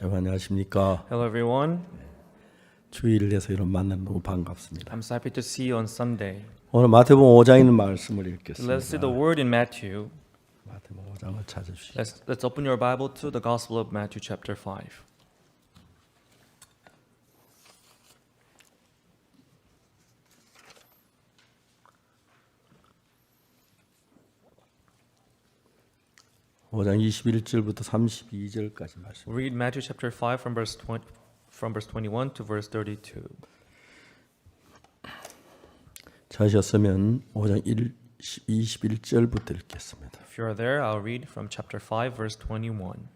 여러분 안녕하십니까? Hello everyone, 주일을 해서 이런 만남 너무 반갑습니다. I'm so happy to see you on Sunday. 오늘 마태복음 5장에 있는 말씀을 Let's see 읽겠습니다. the word in Matthew. 마태복음 5장을 찾아주시죠. Let's open your Bible to the Gospel of Matthew chapter 5. 오 5장 21절부터 32절까지 말씀. Read Matthew chapter 5 from verse 21 to verse 32. 찾으셨으면 5장 21절부터 읽겠습니다. If you are there, I'll read from chapter 5 verse 21.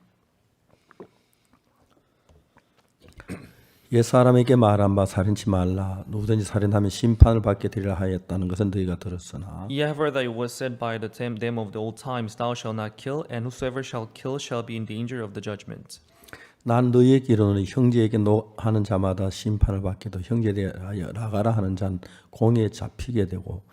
옛 사람에게 말한 바 살인치 말라 누구든지 살인하면 심판을 받게 되리라 하였다는 것은 너희가 들었으나 Ye have heard that it was said by them of the old times, Thou shalt not kill, and whosoever shall kill shall be in danger of the judgment. 난 너희에게 이르노니 형제에게 노하는 자마다 심판을 받게 도 형제에 대하여 나가라 하는 자는 공의에 잡히게 되고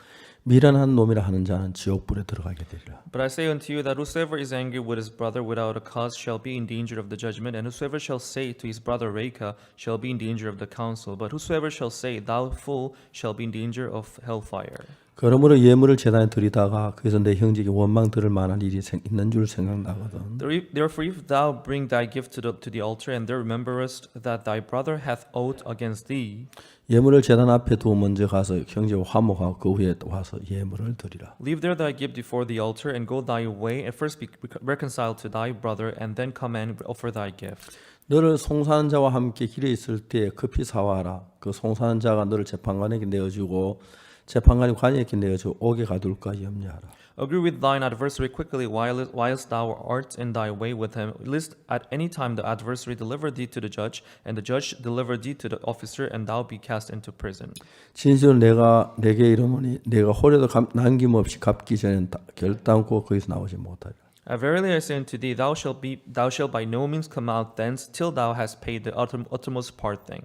미련한 놈이라 하는 자는 지옥불에 들어가게 되리라. But I say unto you that whosoever is angry with his brother without a cause shall be in danger of the judgment, and whosoever shall say to his brother Reka shall be in danger of the council. But whosoever shall say Thou fool shall be in danger of hellfire. 그러므로 예물을 제단에 드리다가 그래서 내 형제에게 원망 들을 만한 일이 있는 줄 생각나거든. Therefore, if thou bring thy gift to the altar, and there rememberest that thy brother hath ought against thee, 예물을 제단 앞에 두어 먼저 가서 형제와 화목하고 그 후에 와서 예물을 드리라. leave there thy gift before the altar, and go thy way, and first be reconciled to thy brother, and then come and offer thy gift. 너를 송사하는 자와 함께 길에 있을 때 급히 사와라. 그 송사하는 자가 너를 재판관에게 내어주고 재판관이 관이에게 내어주고 옥에 가둘까 염려하라. Agree with thine adversary quickly whilst thou art in thy way with him, lest at any time the adversary deliver thee to the judge, and the judge deliver thee to the officer, and thou be cast into prison. 진실로 내가 내게 이르노니 내가 호려도 남김없이 갚기 전엔 결단코 거기서 나오지 못하리라. Verily I say unto thee, thou shalt by no means come out thence till thou hast paid the uttermost parting.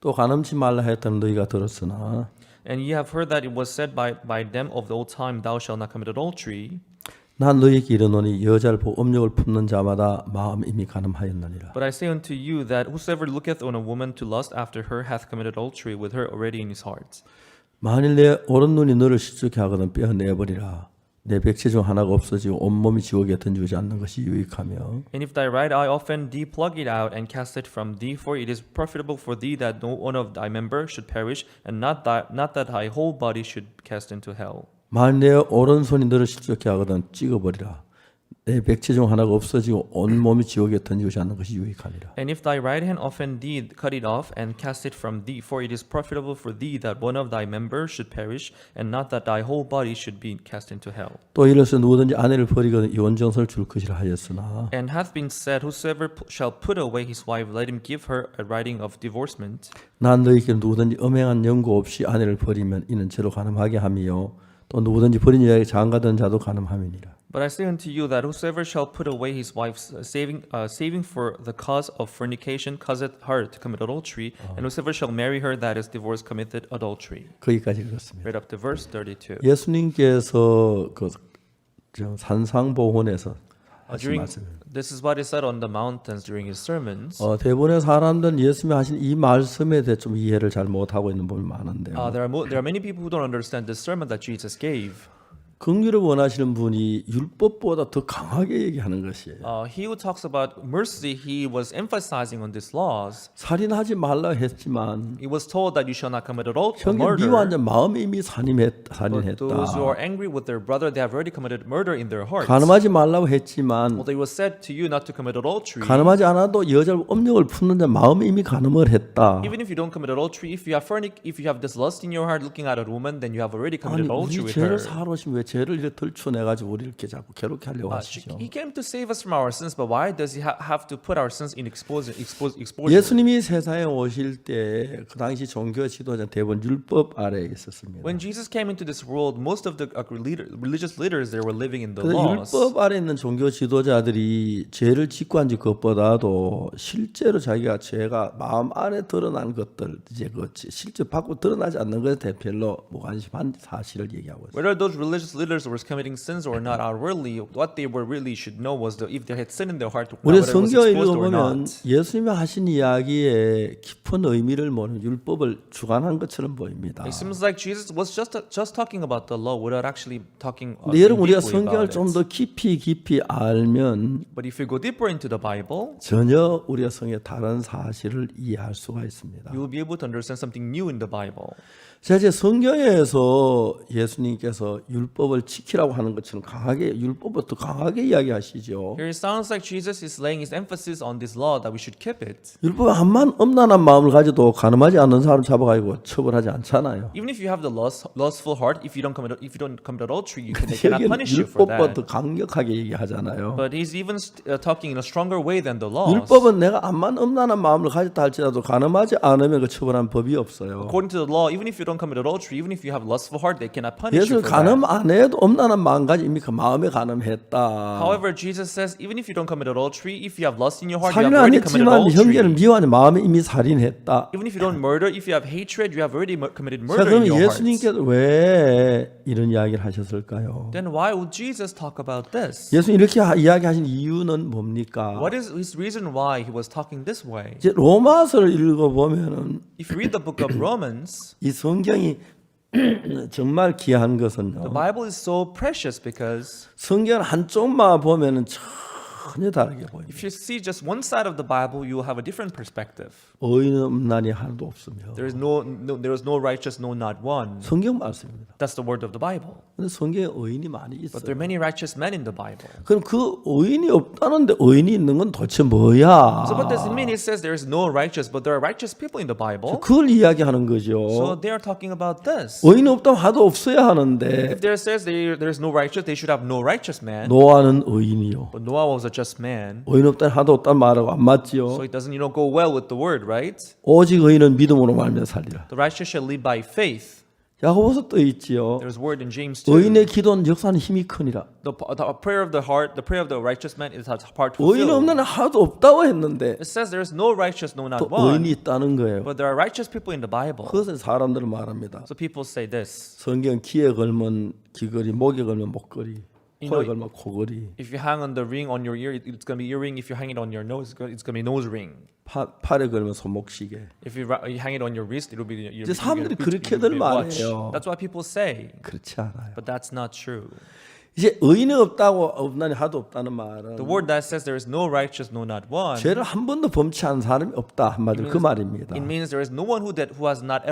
또 간음치 말라 했던 너희가 들었으나 And ye have heard that it was said by them of the old time, Thou shalt not commit adultery. 난 너희에게 이르노니 여자를 보고 음욕을 품는 자마다 마음 이미 간음하였느니라. But I say unto you that whosoever looketh on a woman to lust after her hath committed adultery with her already in his heart. 만일 내 오른 눈이 너를 실족해 하거든 빼어내버리라. 내 백체 중 하나가 없어지고 온몸이 지옥에 던지지 않는 것이 유익하며 And if thy right eye offend thee, pluck it out and cast it from thee, for it is profitable for thee that no one of thy member should perish, and not that thy whole body should be cast into hell. 만일 내 오른손이 너를 실족해 하거든 찍어버리라. 내 백체 중 하나가 없어지고 온몸이 지옥에 던지지 않는 것이 유익하니라. And if thy right hand offend thee, cut it off and cast it from thee, for it is profitable for thee that one of thy members should perish, and not that thy whole body should be cast into hell. 또 이로써 누구든지 아내를 버리거든 이혼정서를 줄 것이라 하였으나 And hath been said, Whosoever shall put away his wife, let him give her a writing of divorcement. 난 너희에게 누구든지 음행한 연고 없이 아내를 버리면 이는 죄로 간음하게 함이요 또 누구든지 버린 여자에게 장가든 자도 간음함이니라. But I say unto you that whosoever shall put away his wife, saving for the cause of fornication, causeth her to commit adultery, and whosoever shall marry her that is divorced committeth adultery. 거기까지 읽었습니다. Right up to verse 32. 예수님께서 그 산상보훈에서 하신 말씀. This is what is said on the mountains during his sermons. 대부분의 사람들은 예수님이 하신 이 말씀에 대해 좀 이해를 잘 못하고 있는 분이 많은데요. There are many people who don't understand the sermon that Jesus gave. 긍휼을 원하시는 분이 율법보다 더 강하게 얘기하는 것이에요. He who talks about mercy, he was emphasizing on these laws. 살인하지 말라 했지만 He was told that you shall not commit adultery, 형님 murder. 미완전 마음이 이미 But 살인했다. those who are angry with their brother, they have already committed murder in their hearts. 간음하지 말라고 했지만 Well, it was said to you not to commit adultery. 간음하지 않아도 여자를 음욕을 품는 자 마음이 이미 간음을 했다. Even if you don't commit adultery, if you have this lust in your heart looking at a woman, then you have already 아니 committed adultery 우리 with her. 죄를 사러 오시면 왜 죄를 이렇게 덜쳐내가지고 우리 이렇게 자꾸 괴롭게 하려고 하시죠? He came to save us from our sins, but why does he have to put our sins in exposure? 예수님이 세상에 오실 때 그 당시 종교 지도자 대부분 율법 아래에 있었습니다. When Jesus came into this world, most of the religious leaders they were living in the 그래서 laws. 율법 아래 있는 종교 지도자들이 죄를 짓고 한 것보다도 실제로 자기가 죄가 마음 안에 드러난 것들 이제 그 실제 밖으로 드러나지 않는 것에 대해 별로 무관심한 사실을 얘기하고 있어요. Whether those religious religious leaders were committing sins or not outwardly, what they were really should know was if they had sin in their heart, 우리 whether it was 성경을 exposed or 읽어보면 not. 예수님이 하신 이야기에 깊은 의미를 모르는 율법을 주관한 것처럼 보입니다. It seems like Jesus was just talking about the law without actually talking 근데 여러분 우리가 deeply 성경을 about 좀 it. 더 깊이 알면 But if you go deeper into the Bible, 전혀 우리가 성경의 다른 사실을 이해할 수가 있습니다. you will be able to understand something new in the Bible. 자, 이제 성경에서 예수님께서 율법을 지키라고 하는 것처럼 강하게 율법부터 강하게 이야기하시죠. Here it sounds like Jesus is laying his emphasis on this law that we should keep it. 율법에 한만 엄란한 마음을 가져도 가늠하지 않는 사람 잡아가지고 처벌하지 않잖아요. Even if you have the lustful heart, if you don't commit adultery, they cannot 여기는 punish you for 율법보다 that. 더 강력하게 얘기하잖아요. But he's even talking in a stronger way than the laws. 율법은 내가 암만 엄란한 마음을 가졌다 할지라도 가늠하지 않으면 그 처벌한 법이 없어요. According to the law, even if you don't commit adultery, even if you have lustful heart, they cannot punish 예수 you for 가늠 that. 안 해도 엄란한 마음가짐 이미 그 마음에 가늠했다. However, Jesus says, even if you don't commit adultery, if you have lust in your heart, you 살인 have 안 already committed 했지만 형제를 adultery. 미워하는 마음에 이미 살인했다. Even if you don't murder, if you have hatred, you have already committed 자, murder 그럼 in your heart. 예수님께서 왜 이런 이야기를 하셨을까요? Then why would Jesus talk about this? 예수 이렇게 이야기하신 이유는 뭡니까? What is his reason why he was talking this way? 이제 로마서를 읽어보면은 If you read the book of Romans, 이 성경이 정말 귀한 the 것은요. Bible is so precious because 성경 한쪽만 보면은 전혀 다르게 보입니다. if you see just one side of the Bible, you will have a different perspective. 의인음란이 하나도 없으며 There is no righteous, no not one. 성경 말씀입니다. That's the word of the Bible. 근데 성경에 의인이 많이 But 있어요. there are many righteous men in the Bible. 그럼 그 의인이 없다는데 의인이 있는 건 도대체 뭐야? So what does it mean? It says there is no righteous, but there are righteous people in the Bible. 그걸 이야기하는 So 거죠. they are talking about this. 의인이 없다면 하도 없어야 하는데 If there says there is no righteous, they should have no righteous man. 노아는 의인이요. But Noah was a just man. 의인 없다면 하도 없다는 말하고 안 맞지요. So it doesn't, go well with the word, right? 오직 의인은 믿음으로 말미암아 살리라. The righteous shall live by faith. 야고보서 또 있지요. There's word in James 2. 의인의 기도는 역사는 힘이 크니라. The prayer of the heart, the prayer of the righteous man is part 의인 fulfilled. 없는 하도 없다고 했는데 It says there is no righteous, no 또 not one. 의인이 있다는 거예요. But there are righteous people in the Bible. 그것은 사람들은 말합니다. So people say this. 성경 귀에 걸면 귀걸이, 목에 걸면 목걸이, 코에 걸면 코걸이, If you hang on the ring on your ear, it's going to be earring. If you hang it on your nose, it's going to be nose ring. 팔에 걸면 손목시계. If you hang it on your wrist, it'll be your 이제 사람들이 your 그렇게들 watch. 말해요. That's what people say. 그렇지 않아요. But that's not true. 이제 의인이 없다고 없나니 하도 없다는 말은 The word that says there is no righteous, no not one. 죄를 한 번도 범치한 사람이 없다 한마디로 그 말입니다. It means there is no one who has not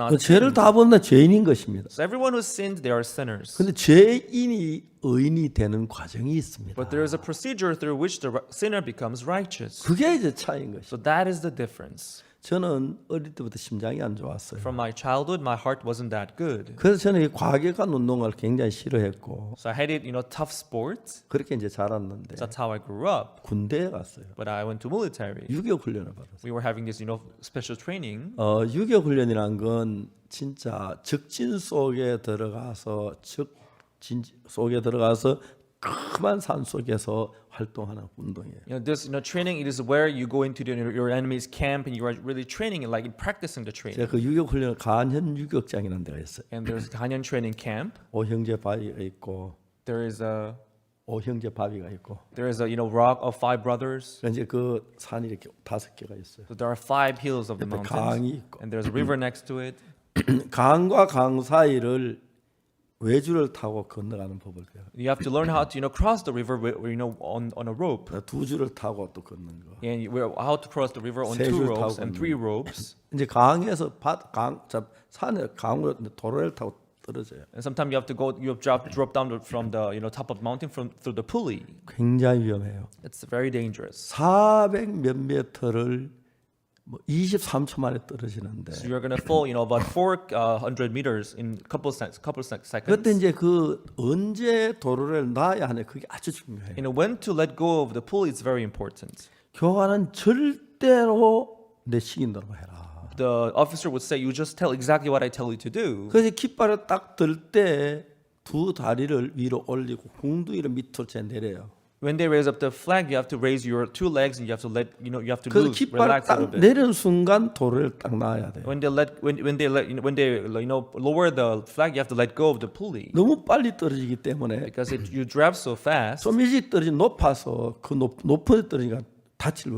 그 죄를 다 범는 죄인인 것입니다. So everyone who sinned, they are sinners. 근데 죄인이 의인이 되는 과정이 있습니다. But there is a procedure through which the sinner becomes righteous. 그게 이제 차이인 것이죠. So that is the difference. 저는 어릴 때부터 심장이 안 좋았어요. From my childhood, my heart wasn't that good. 그래서 저는 이 과격한 운동을 굉장히 싫어했고 So I hated, tough sports. 그렇게 이제 자랐는데 That's how I grew up. 군대에 갔어요. But I went to military. 유격 훈련을 받았어요. We were having this, special training. 유격 훈련이란 건 진짜 적진 속에 들어가서 속에 들어가서 큼한 산 속에서 활동하는 운동이에요. This, training, it is where you go into your enemy's camp and you are really training, like practicing the training. 제가 그 유격 훈련을 간현 유격장이라는 데가 있어요. And there's Ganyan training camp. 오형제 바위가 있고 There is a, 오형제 바위가 있고 rock of five brothers. 이제 그 산이 이렇게 5개가 있어요. So there are 5 hills of the 옆에 mountains. 강이 있고 And there's a river next to it. 강과 강 사이를 외주를 타고 건너가는 법을 배워요. You have to learn how to, cross the river, on a rope. 두 줄을 타고 또 걷는 거. And how to cross the river on 세 2 줄 ropes 타고 and 3 ropes. 이제 강에서 산에 강으로 도로를 타고 떨어져요. And sometimes you have drop down from the top of the mountain through the pulley. 굉장히 위험해요. It's very dangerous. 400 몇 미터를 23초 만에 떨어지는데. So you're gonna fall, about 400 meters in couple 그때 seconds. 이제 그 언제 도로를 놔야 하냐 그게 아주 중요해요. When to let go of the pulley is very important. 교관은 절대로 내 시킨 대로 해라. The officer would say, "You just tell exactly what I tell you to do." 그래서 깃발을 딱 들 때 두 다리를 위로 올리고 궁둥이를 밑으로 제 내려요. When they raise up the flag, you have to raise your two legs and you have to let you have to 그 loose, 깃발 relax a 딱 little bit. 내리는 순간 도를 딱 놔야 돼요. When they lower the flag, you have to let go of the pulley 너무 빨리 떨어지기 때문에 because you drive so fast. 좀 일찍 떨어지면 높아서 그 높은 데 떨어지니까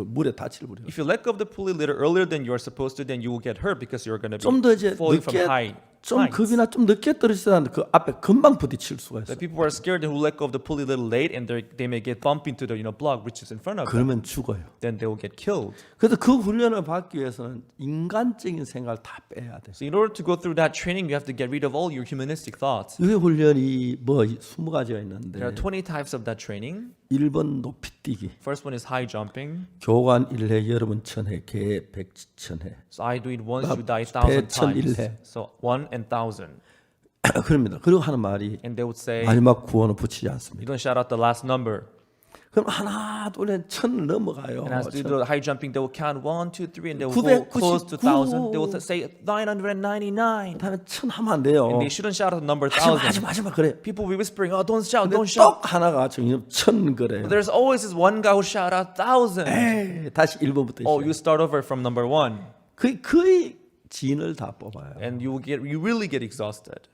물에 다칠 버려요. If you let go of the pulley a little earlier than you are supposed to, then you will get hurt because you're going to 좀 더 be 이제 falling from 늦게 high. 좀 heights. 급이나 좀 늦게 떨어지다 그 앞에 금방 부딪힐 수가 The 있어요. people who are scared who let go of the pulley a little late and they may get bumped into the block which is in front of them. 그러면 죽어요. Then they will get killed. 그래서 그 훈련을 받기 위해서는 인간적인 생각을 다 빼야 돼요. So in order to go through that training, you have to get rid of all your humanistic thoughts. 이 훈련이 뭐 20가지가 있는데 There are 20 types of that training. 1번 높이뛰기, First one is high jumping. 교관 1회, 여러분 1000회, 개 100,000회. So I do it once, you die 배 1,000 times. 1001회. So 1 and 1,000. 그럽니다. 그리고 하는 말이 And they would say, 마지막 구호는 붙이지 않습니다. you don't shout out the last number. 그럼 하나 둘에 1000을 넘어가요. And as they do the high jumping, they will count 1, 2, 3, and they will go close to 1,000. They will say 999. 다음에 1000 하면 안 돼요. And they shouldn't shout out the number 하지 1,000. 마 그래. People will be whispering, oh, don't shout, 근데 don't shout. 똑 하나가 정말 1000 그래요. But there's always this one guy who shout out 1,000. 에이, 다시 1번부터 Oh, 시작. you start over from number 1. 거의 진을 다 뽑아요. And you really get exhausted.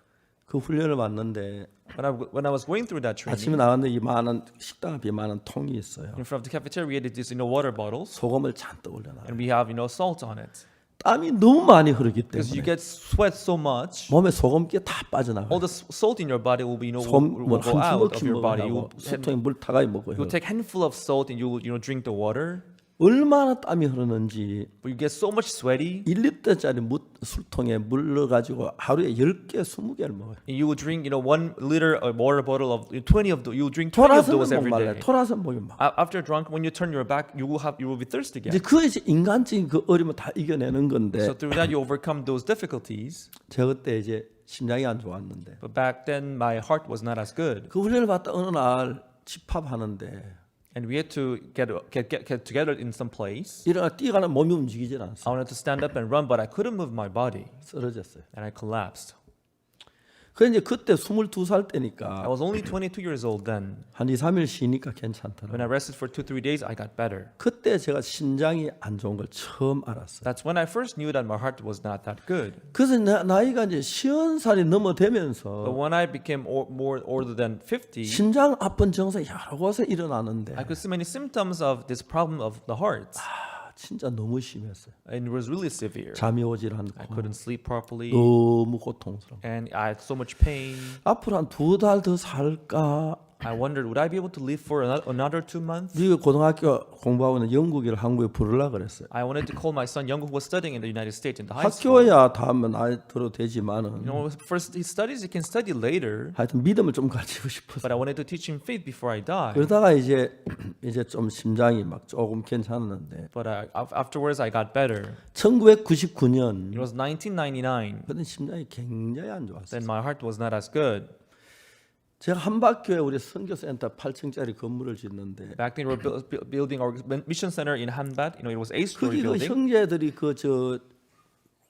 그 훈련을 받는데 When I was going through that 아침에 training, 나왔는데 이 많은 식당 앞에 많은 통이 있어요. in front of the cafeteria, we had these water bottles, 소금을 잔뜩 올려놔요. and we have salt on it. 땀이 너무 많이 흐르기 Because you 때문에 get sweat so much, 몸에 소금기가 다 all 빠져나가요. the salt in your body will be 뭐 will go out of 한줌 your body. 먹으라고 수통에 물 타가이 먹어요. You'll take handful of salt and you will drink the water. 얼마나 땀이 흐르는지 But you get so much sweaty, 1리터짜리 술통에 물 넣어가지고 하루에 10개, 20개를 먹어요. and you will drink 1 liter water bottle of 20 of you will drink 20 of those 돌아서는 못 every 말라요. day. 돌아서 목이 막. After drunk, when you turn your back, you will be thirsty 이제 again. 그 이제 인간적인 그 어려움을 다 이겨내는 건데 So through that, you overcome those difficulties. 제가 그때 이제 심장이 안 좋았는데 But back then, my heart was not as good, 그 훈련을 받다 어느 날 집합하는데 and we had to get together in some place. 일어나 뛰어가는 몸이 움직이질 않았어요. I wanted to stand up and run, but I couldn't move my body, 쓰러졌어요. and I collapsed. 그래 이제 그때 22살 I 때니까 was only 22 years old then. 한 2, 3일 쉬니까 When 괜찮더라고요. I rested for 2-3 days, I got better. 그때 제가 심장이 안 좋은 걸 처음 알았어요. That's when I first knew that my heart was not that good. 그래서 나이가 이제 50살이 But 넘어되면서 when I became more older than 50, 심장 아픈 증상이 여러 곳에 일어나는데 I could see many symptoms of this problem of the heart, 진짜 너무 심했어요. and it was really severe. 잠이 오질 I 않고 couldn't sleep properly, 너무 고통스러워. and I had so much pain. 앞으로 한 2달 더 살까? I wondered, would I be able to live for another 2 months? 미국 고등학교 공부하고 있는 영국이를 한국에 부르려 그랬어요. I wanted to call my son Young, who was studying in the United States in the high school. 학교야 다 하면 나이 들어도 되지만은 First he studies, he can study later, 하여튼 믿음을 좀 가르치고 싶었어요. but I wanted to teach him faith before I die. 그러다가 이제 좀 심장이 막 조금 괜찮았는데 But afterwards, I got better. 1999년 It was 1999. 그때 심장이 굉장히 안 좋았어요. Then my heart was not as good. 제가 한박교회 우리 선교센터 8층짜리 건물을 짓는데 Back then, we were building our mission center in Hanbat. It was 8-story 거기 그 building. 형제들이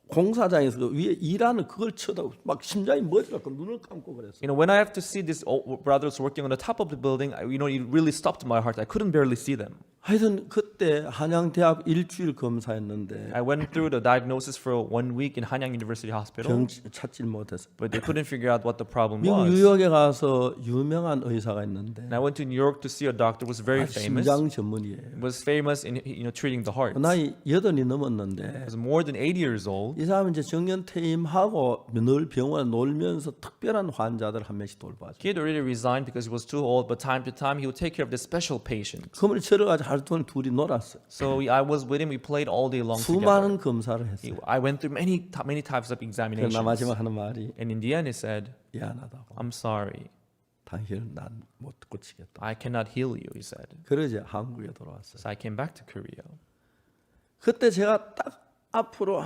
공사장에서 그 위에 일하는 그걸 쳐다보고 막 심장이 머리가 눈을 감고 그랬어요. When I have to see these brothers working on the top of the building, it really stopped my heart. I couldn't barely see them. 하여튼 그때 한양대학 일주일 검사했는데 I went through the diagnosis for 1 week in Hanyang University Hospital, 병 찾질 못했어요. but they couldn't figure out what the problem 미국 was. 뉴욕에 가서 유명한 의사가 있는데 And I went to New York to see a doctor who was very famous. 심장 전문이에요. Was famous in treating the heart. 나이 8이 넘었는데 Was more than 80 years old. 이 사람은 이제 정년 퇴임하고 늘 병원에 놀면서 특별한 환자들 한 명씩 돌봐줘. He had already resigned because he was too old, but time to time he would take care of the special patients. 그걸 쳐러가지고 하루 종일 둘이 놀았어요. So I was with him. We played all day long together. 수많은 검사를 했어요. I went through many types of 그러나 examinations. 마지막 하는 말이 And in the end, he said, 미안하다고. "I'm sorry. 당신은 난 못 고치겠다. I cannot heal you," he said. 그러지 한국에 돌아왔어요. So I came back to Korea. 그때 제가 딱 앞으로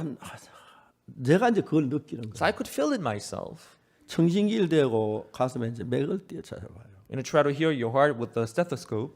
내가 이제 그걸 느끼는 So 거예요. I could feel it myself. 청진기일 대고 가슴에 이제 맥을 띄어 찾아봐요. Try to hear your heart with the stethoscope.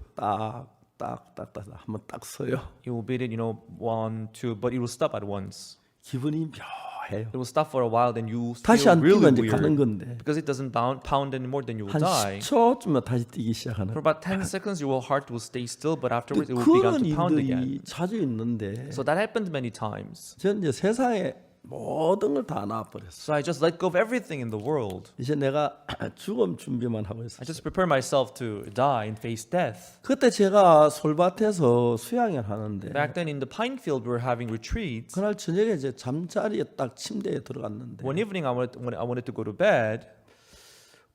딱딱딱딱 한번 딱 서요. You will beat it, 1, 2, but it will stop at once. 기분이 묘해요. 해요. It will stop for a while, then you 다시 feel 안 really 뛰면 이제 가는 weird. 건데 Because it doesn't pound anymore, then you will 한 die. 10초쯤은 다시 뛰기 시작하는. For about 10 seconds, your heart will stay still, but afterwards it will begin 그런 to pound again. 일들이 자주 있는데 So that happened many times. 저는 이제 세상에 모든 걸 다 놔버렸어. So I just let go of everything in the world. 이제 내가 죽음 준비만 하고 I 있었어요. just prepare myself to die and face death. 그때 제가 솔밭에서 수양을 하는데 Back then in the pine field, we were having retreats. 그날 저녁에 이제 잠자리에 딱 침대에 들어갔는데 One evening, when I wanted to go to bed,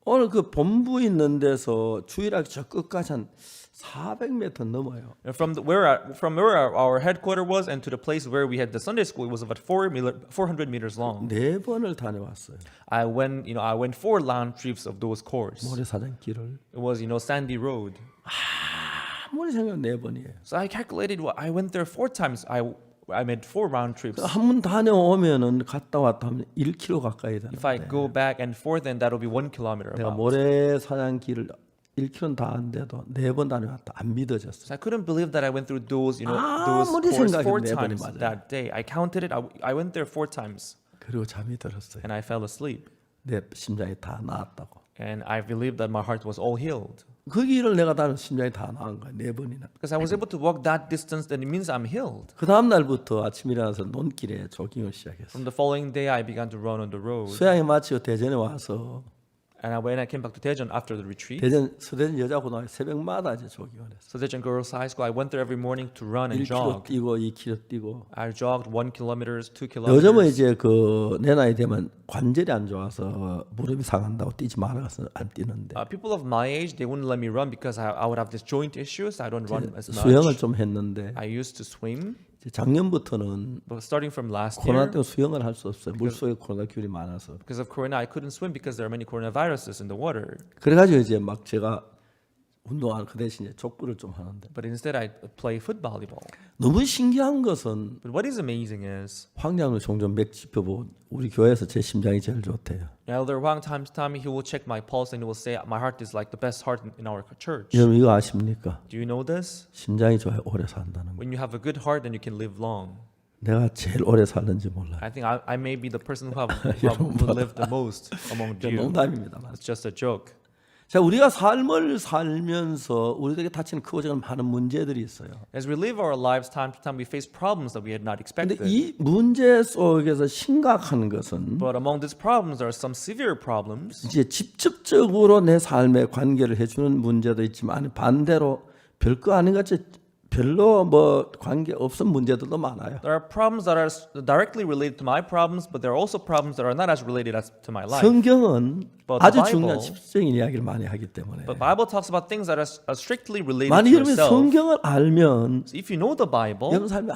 오늘 그 본부 있는 데서 주일학 저 끝까지 한 400m 넘어요. and from where our headquarters was and to the place where we had the Sunday school, it was about 400 meters long. 네 번을 다녀왔어요. I went 4 round trips of those courses. 모래사장 길을 It was, sandy road. 아무리 생각하면 네 번이에요. So I calculated I went there 4 times. I made 4 round trips. 한 번 다녀오면은 갔다 왔다 하면 1km 가까이 되는데 If I go back and forth, then that'll be 1 kilometer. 내가 About. 모래사장 길을 1km 다 안 돼도 네 번 다녀왔다 안 믿어졌어요. So I couldn't believe that I went through those 아무리 courses 4 생각해도 네 times 번이 맞아요. that day. I counted it. I went there 4 times, 그리고 잠이 들었어요. and I fell asleep. 내 심장이 다 나았다고. And I believed that my heart was all healed. 그 길을 내가 다녀 심장이 다 나은 거야. 네 번이나. Because I was able to walk that distance, then it means I'm healed. 그 다음 날부터 아침 일어나서 논길에 조깅을 시작했어요. From the following day, I began to run on the road. 수양이 마치고 대전에 와서 And when I came back to Daejeon after the retreat, 서대전 여자고등학교 새벽마다 이제 조깅을 했어요. so Daejeon Girls High School, I went there every morning to run and 1km jog. 뛰고 2km 뛰고. I jogged 1 kilometers, 2 요즘은 kilometers. 이제 그 내 나이 되면 관절이 안 좋아서 무릎이 상한다고 뛰지 말아서 안 뛰는데 People of my age, they wouldn't let me run because I would have this joint issues. I don't run as 수영을 much. 좀 했는데 I used to swim, 이제 작년부터는 but starting from last 코로나 year, 때문에 수영을 할 수 없어요. 물속에 코로나 균이 많아서. because of Corona, I couldn't swim because there are many coronaviruses in the water. 그래가지고 이제 막 제가 운동하는 그 대신에 족구를 좀 하는데 But instead, I play foot volleyball. 너무 신기한 것은 But what is amazing is, 황장로 종종 맥 짚어보고 우리 교회에서 제 심장이 제일 좋대요. Elder Wang time to time he will check my pulse and he will say my heart is like the best heart in our church. 여러분 이거 아십니까? Do you know this? 심장이 좋아야 오래 산다는 거. When you have a good heart, then you can live long. 내가 제일 오래 살는지 몰라요. I think I may be the person who will live the most among you. 농담입니다만. It's just a joke. 자, 우리가 삶을 살면서 우리에게 닥치는 크고 작은 많은 문제들이 있어요. As we live our lives, time to time we face problems that we had not 근데 expected. 이 문제 속에서 심각한 것은 But among these problems are some severe problems. 이제 직접적으로 내 삶에 관계를 해주는 문제도 있지만 반대로 별거 아닌 것 같이 별로 뭐 관계 없은 문제들도 많아요. There are problems that are directly related to my problems, but there are also problems that are not as related as to my life. 성경은 But 아주 the 중요한 Bible- 집적인 이야기를 많이 하기 때문에 But Bible talks about things that are strictly related 만약 to 여러분이 yourself. 성경을 알면 So if you know the Bible, 여러분 삶이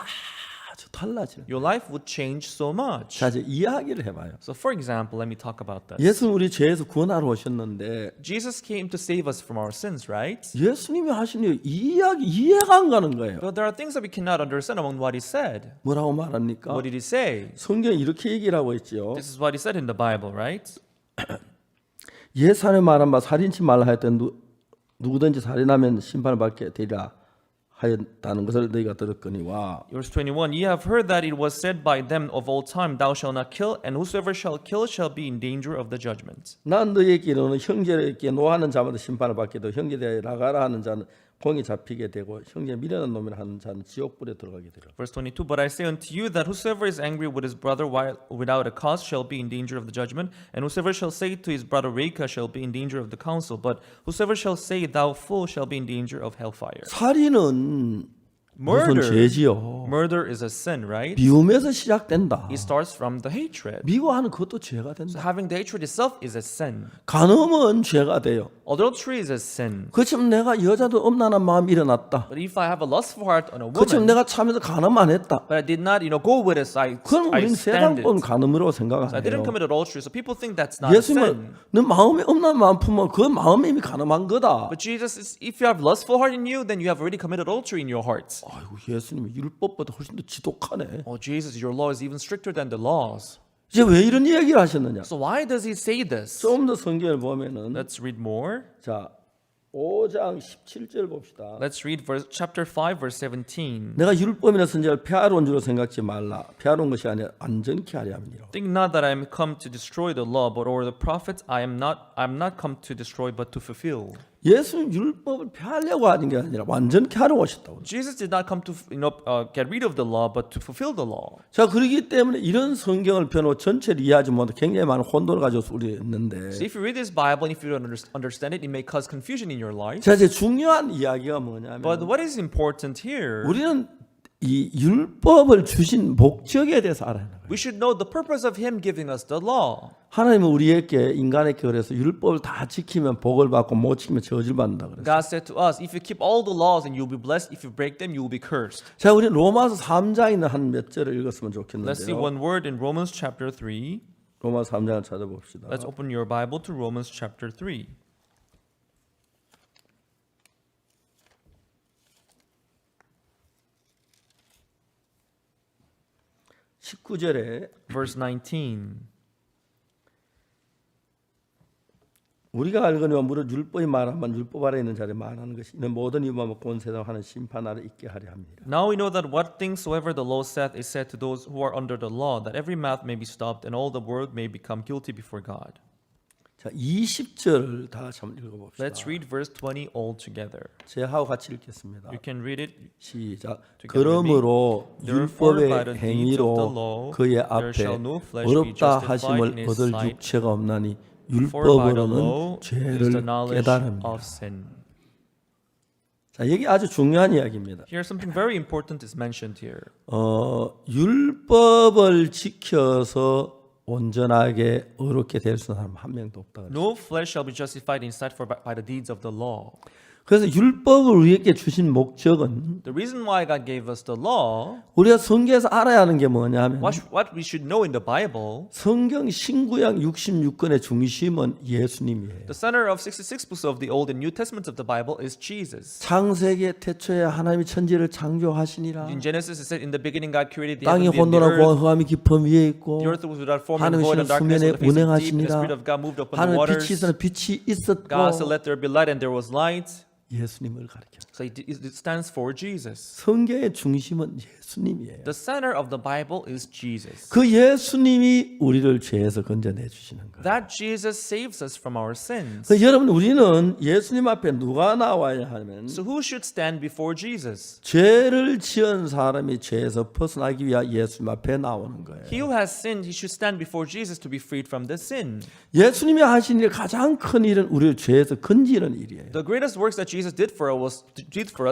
아주 달라지는. your life would change so much. 자, 이제 이야기를 해봐요. So for example, let me talk about this. 예수는 우리 죄에서 구원하러 오셨는데 Jesus came to save us from our sins, right? 예수님이 하신 이 이야기 이해가 안 가는 거예요. But there are things that we cannot understand among what he said. 뭐라고 말합니까? What did he say? 성경에 이렇게 얘기를 하고 있죠. This is what he said in the Bible, right? 예산에 말한 바 살인치 말라 하였던 누구든지 살인하면 심판을 받게 되리라 하였다는 것을 너희가 들었거니와 Verse 21, Ye have heard that it was said by them of old time, Thou shalt not kill, and whosoever shall kill shall be in danger of the judgment. 난 너희에게 이르노니 형제에게 노하는 자마다 심판을 받게 되고 형제에 대하여 나가라 하는 자는 공이 잡히게 되고 형제 미련한 놈이라 하는 자는 지옥불에 들어가게 되리라. Verse 22, But I say unto you that whosoever is angry with his brother without a cause shall be in danger of the judgment, and whosoever shall say to his brother Reka shall be in danger of the council, but whosoever shall say thou fool shall be in danger of hellfire. 살인은 무슨 Murder, 죄지요? murder is a sin, right? 미움에서 시작된다. It starts from the hatred. 미워하는 그것도 죄가 So 된다. having the hatred itself is a sin. 간음은 죄가 돼요. Adultery is a sin. 그렇지만 내가 여자도 음란한 마음이 일어났다. But if I have a lustful heart on a 그렇지만 woman, 내가 참여해서 간음 안 했다. but I did not, go with it, so 그건 I 우리는 stand 세상법은 it. 간음으로 So I 생각해요. didn't commit adultery. So people think that's not a 예수님은 sin. 너 마음에 음란한 마음 품으면 그 마음이 이미 간음한 거다. But Jesus is, if you have lustful heart in you, then you have already committed adultery in your heart. 아이고 예수님이 율법보다 훨씬 더 지독하네. Oh, Jesus, your law is even stricter than the laws. 이제 왜 이런 이야기를 하셨느냐? So why does he say this? 좀 더 성경을 보면은 Let's read more. 자 5장 17절 봅시다. Let's read chapter 5, verse 17. 내가 율법이나 선지자를 폐하러 온 줄로 생각지 말라. 폐하러 온 것이 아니라 완전케 하려 함이라. Think not that I am come to destroy the law, but or the prophets. I am not come to destroy, but to fulfill. 예수는 율법을 폐하려고 하는 게 아니라 완전케 하러 오셨다고. Jesus did not come to get rid of the law, but to fulfill the law. 자, 그렇기 때문에 이런 성경을 펴놓고 전체를 이해하지 못해 굉장히 많은 혼돈을 가져서 우리 있는데. So if you read this Bible and if you don't understand it, it may cause confusion in your life. 자, 이제 중요한 이야기가 뭐냐면 But what is important here? 우리는 이 율법을 주신 목적에 대해서 알아야 해요. We should know the purpose of Him giving us the law. 하나님은 우리에게 인간에게 그래서 율법을 다 지키면 복을 받고 못 지키면 저주를 받는다 그랬어요. God said to us, if you keep all the laws and you'll be blessed, if you break them, you will be cursed. 자, 우리 로마서 3장에 있는 한 몇 절을 읽었으면 Let's see 좋겠는데요. one word in Romans chapter 3. 로마서 3장을 찾아봅시다. Let's open your Bible to Romans chapter 3. 19절에 Verse 19. 우리가 알거니와 무릇 율법이 말하면 율법 아래 있는 자를 말하는 것이 이는 모든 이와 먹고 온 세상 하는 심판 아래 있게 하려 합니다. Now we know that what things soever the law saith is said to those who are under the law, that every mouth may be stopped and all the world may become guilty before God. 자, 20절 다 같이 한번 읽어봅시다. Let's read verse 20 all together. 제하고 같이 읽겠습니다. You can read it. 시작. Together with me. 그러므로 Therefore, by 율법의 the deeds of the 행위로 law, 그의 there 앞에 shall no flesh be 어렵다 justified 하심을 in his 얻을 sight. 육체가 없나니 For by the 율법으로는 law is the 죄를 knowledge 깨달음이라. of sin. 자, 이게 아주 중요한 이야기입니다. Here something very important is mentioned here. 율법을 지켜서 온전하게 의롭게 될 수 있는 사람 한 명도 없다. 그랬어요. No flesh shall be justified in sight by the deeds of the law. 그래서 율법을 우리에게 주신 목적은 The reason why God gave us the law, 우리가 성경에서 알아야 하는 게 뭐냐면 what we should know in the Bible, 성경 신구약 66권의 중심은 예수님이에요. the center of 66 books of the Old and New Testaments of the Bible is Jesus. 창세기 태초에 하나님이 천지를 창조하시니라. In Genesis it said, in the beginning God created the 땅이 heaven and the 혼돈하고 earth. 흑암이 깊음 위에 있고 The earth was without form and 하나님의 void, 신은 and darkness 수면에 on the face of the deep, and the 운행하시니라. Spirit of God moved upon the 하나님 빛이 waters. 있으나 빛이 있었고 God said, let there be light, and there was light. 예수님을 가리켜. So it stands for Jesus. 성경의 중심은 예수님이에요. The center of the Bible is Jesus. 그 예수님이 우리를 죄에서 건져내 주시는 거예요. That Jesus saves us from our sins. 그래서 여러분 우리는 예수님 앞에 누가 나와야 하면 So who should stand before Jesus? 죄를 지은 사람이 죄에서 벗어나기 위해 예수님 앞에 나오는 거예요. He who has sinned, he should stand before Jesus to be freed from the sin. 예수님이 하신 일 가장 큰 일은 우리를 죄에서 건지는 일이에요. The greatest works that Jesus did for us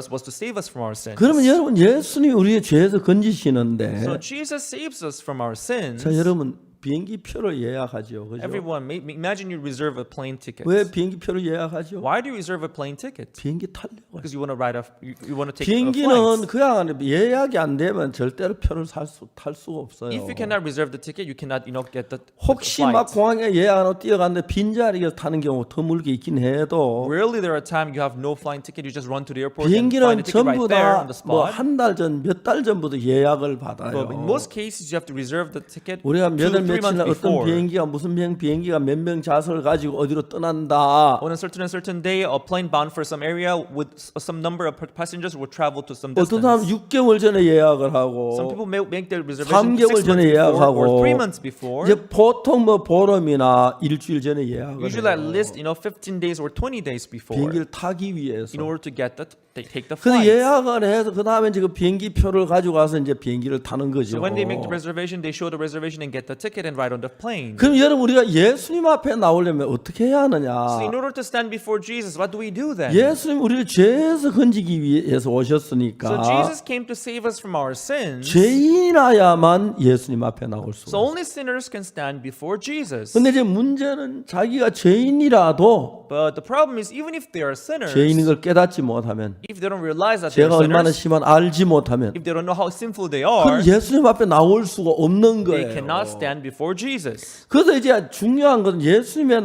was to save us from our sins. 그러면 여러분 예수님이 우리의 죄에서 건지시는데 So Jesus saves us from our sins. 자 여러분 비행기 표를 예약하죠. 그죠? Everyone, imagine you reserve a plane ticket. 왜 비행기 표를 예약하죠? Why do you reserve a plane ticket? 비행기 타려고. Because you want to ride you want to take a 비행기는 flight. 그냥 안 해. 예약이 안 되면 절대로 표를 탈 수가 없어요. If you cannot reserve the ticket, you cannot, get the 혹시 flight. 막 공항에 예약 안 하고 뛰어갔는데 빈자리에 타는 경우 드물게 있긴 해도 Rarely there are times you have no flying ticket, you just run to the airport and 비행기는 find a ticket right 전부 there 다 on the 뭐 spot. 한 달 전, 몇 달 전부터 예약을 받아요. But in most cases, you have to reserve the ticket 우리가 2-3 몇월 며칠 months 날 어떤 before. 비행기가 무슨 비행기가 몇 명 좌석을 가지고 어디로 떠난다. On a certain day, a plane bound for some area with some number of passengers will travel to some 어떤 사람 distance. 6개월 전에 예약을 하고 Some people make their reservation 3개월 6 전에 months before 예약하고 or 3 months before. 이제 보통 뭐 보름이나 일주일 전에 예약을 Usually at 해요. least 15 days or 20 days before 비행기를 타기 위해서. in order to take the 그래서 flight. 예약을 해서 그 다음에 이제 그 비행기 표를 가지고 가서 이제 비행기를 타는 거죠. So when they make the reservation, they show the reservation and get the ticket and ride on the plane. 그럼 여러분 우리가 예수님 앞에 나오려면 어떻게 해야 하느냐? So in order to stand before Jesus, what do we do then? 예수님 우리를 죄에서 건지기 위해서 So 오셨으니까 Jesus came to save us from our sins. 죄인이라야만 예수님 앞에 나올 수가 So 있어요. only sinners can stand before Jesus. 근데 이제 문제는 자기가 죄인이라도 But the problem is, even if they are sinners, 죄인인 걸 깨닫지 못하면 if they don't realize that they 죄가 are 얼마나 sinners, 심한 알지 못하면 if they don't know how sinful they 그럼 are, 예수님 앞에 나올 수가 없는 they 거예요. cannot stand before Jesus. 그래서 이제 중요한 것은 예수님의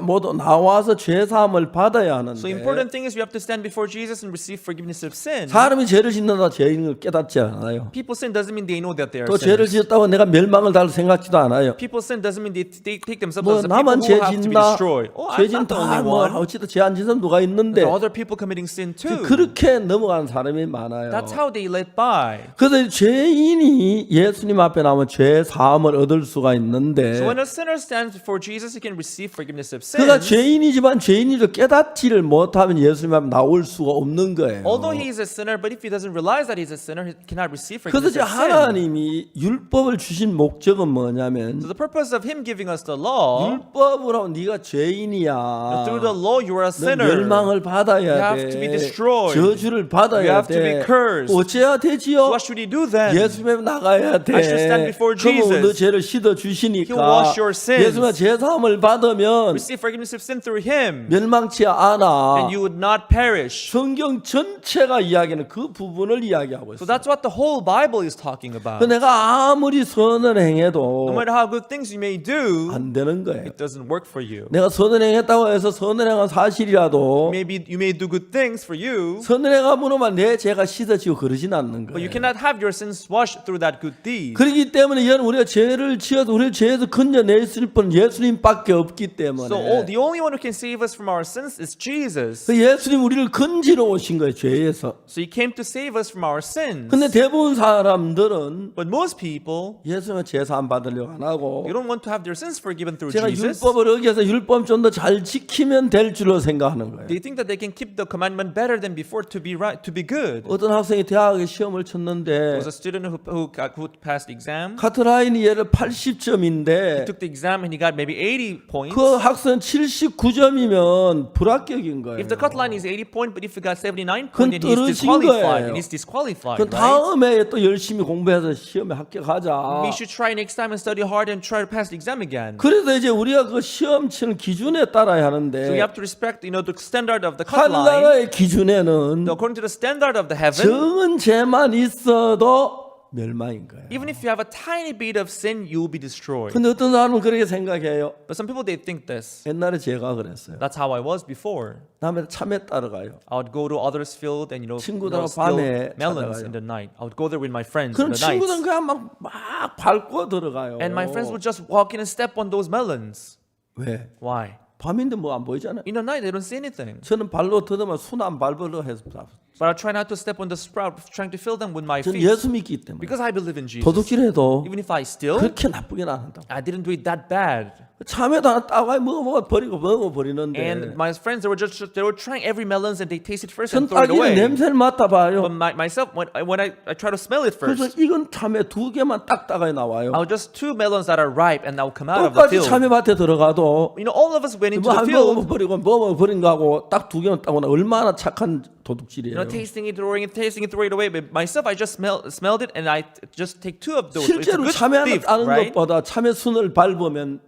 모두 나와서 죄 사함을 받아야 하는데 So important thing is we have to stand before Jesus and receive forgiveness of sin. 사람이 죄를 짓는다 죄인 걸 깨닫지 않아요. People sin doesn't mean they know that they are 또 죄를 sinners. 지었다고 내가 멸망을 당할 생각지도 않아요. People sin doesn't mean they take themselves 뭐 as the people 나만 who 죄 have to be 짓나? destroyed. Oh, I'm 죄진 not the only 다뭐 one. 어찌도 죄안 짓는 누가 있는데 There are other people committing sin too. 그렇게 넘어가는 사람이 많아요. That's how they let by. 그래서 죄인이 예수님 앞에 나오면 죄 사함을 얻을 수가 있는데 So when a sinner stands before Jesus, he can receive forgiveness of 그가 sins. 죄인이지만 죄인이를 깨닫지를 못하면 예수님 앞에 나올 수가 없는 거예요. Although he is a sinner, but if he doesn't realize that he's a sinner, he cannot receive 그래서 forgiveness 이제 of sin. 하나님이 율법을 주신 목적은 뭐냐면 So the purpose of him giving us the law, 율법으로 네가 죄인이야. through the law you are a 너 sinner. 멸망을 받아야 You have 돼. to be destroyed. 저주를 You 받아야 have to be 돼. cursed. 어째야 So 되지요? what should he do then? 예수님에 나가야 돼. I should stand before 그러면 너 Jesus. 죄를 씻어 He'll 주시니까 wash your sins. 예수님의 죄 사함을 받으면 Receive forgiveness of sin through him, 멸망치 않아. and you would not perish. 성경 전체가 이야기하는 그 부분을 이야기하고 So 있어요. that's what the whole Bible is talking about. 그 내가 아무리 선을 행해도 No matter how good things you may do, 안 되는 거예요. it doesn't work for you. 내가 선을 행했다고 해서 선을 행한 사실이라도 Maybe you may do good things for you, 선을 행함으로만 내 죄가 씻어지고 그러진 않는 but you 거예요. cannot have your sins washed through that good deed. 그렇기 때문에 이는 우리가 죄를 지어서 우리를 죄에서 건져낼 수 있는 분은 예수님밖에 없기 때문에 So the only one who can save us from our sins is Jesus. 그 예수님 우리를 건지러 오신 거예요. 죄에서. So he came to save us from our sins. 근데 대부분 사람들은 But most people, 예수님의 죄 사함 받으려고 안 하고 they don't want to have their sins forgiven through 제가 Jesus. 율법을 어겨서 율법 좀 더 잘 지키면 될 줄로 생각하는 거예요. They think that they can keep the commandment better than before to be right, to be good. 어떤 학생이 대학에 시험을 There 쳤는데 was a student who passed the exam. 카트라인이 얘를 He 80점인데 took the exam and he got maybe 80 points. 그 학생 79점이면 불합격인 거예요. If the cut line is 80 point, but if he got 79 그건 point, then he's 떨어진 disqualified. 거예요. And he's disqualified, 그 right? 다음에 또 열심히 공부해서 시험에 합격하자. We should try next time and study hard and try to pass the exam again. 그래서 이제 우리가 그 시험 치는 기준에 따라야 하는데 So we have to respect, the standard of the cut line. 하늘나라의 기준에는 According to the standard of the heaven, 적은 죄만 있어도 멸망인 거예요. even if you have a tiny bit of sin, you will be destroyed. 근데 어떤 사람은 그렇게 생각해요. But some people, they think this. 옛날에 제가 그랬어요. That's how I was before. 남의 참에 따라가요. I would go to others' field and 친구들하고 steal 밤에 melons 찾아가요. in the night. I would go there with my friends in 그럼 the night. 친구들은 그냥 막 밟고 들어가요. And my friends would just walk in and step on those melons. 왜? Why? 밤인데 뭐 안 보이잖아요. In the night, they don't see anything. 저는 발로 더듬어 순안 밟으려 해서 But I try not to step on the sprout, trying to fill them with my 저는 feet. 예수 믿기 때문에 Because I believe in Jesus. 도둑질해도 Even if I steal, 그렇게 나쁘게는 안 한다고. I didn't do it that bad. 참외도 하나 따가 먹어버리는데 And my friends, they were trying every melons and they taste it first 전 and throw it 따기는 away. 냄새를 맡아봐요. But myself, when I try to smell it 그래서 first, 이건 참외 2개만 딱 따가 나와요. I'll just 2 melons that are ripe and I'll come out of the 똑같이 field. 참외밭에 들어가도 All of us went into the 뭐한 field, 먹어버린 거하고 딱 2개만 따고 나 얼마나 착한 도둑질이에요. tasting it, throwing it, throw it away. But myself, I just smelled it and I just take 2 of those. It's a 실제로 good 참외 하나 thief, 따는 right? 것보다 참외 순을 밟으면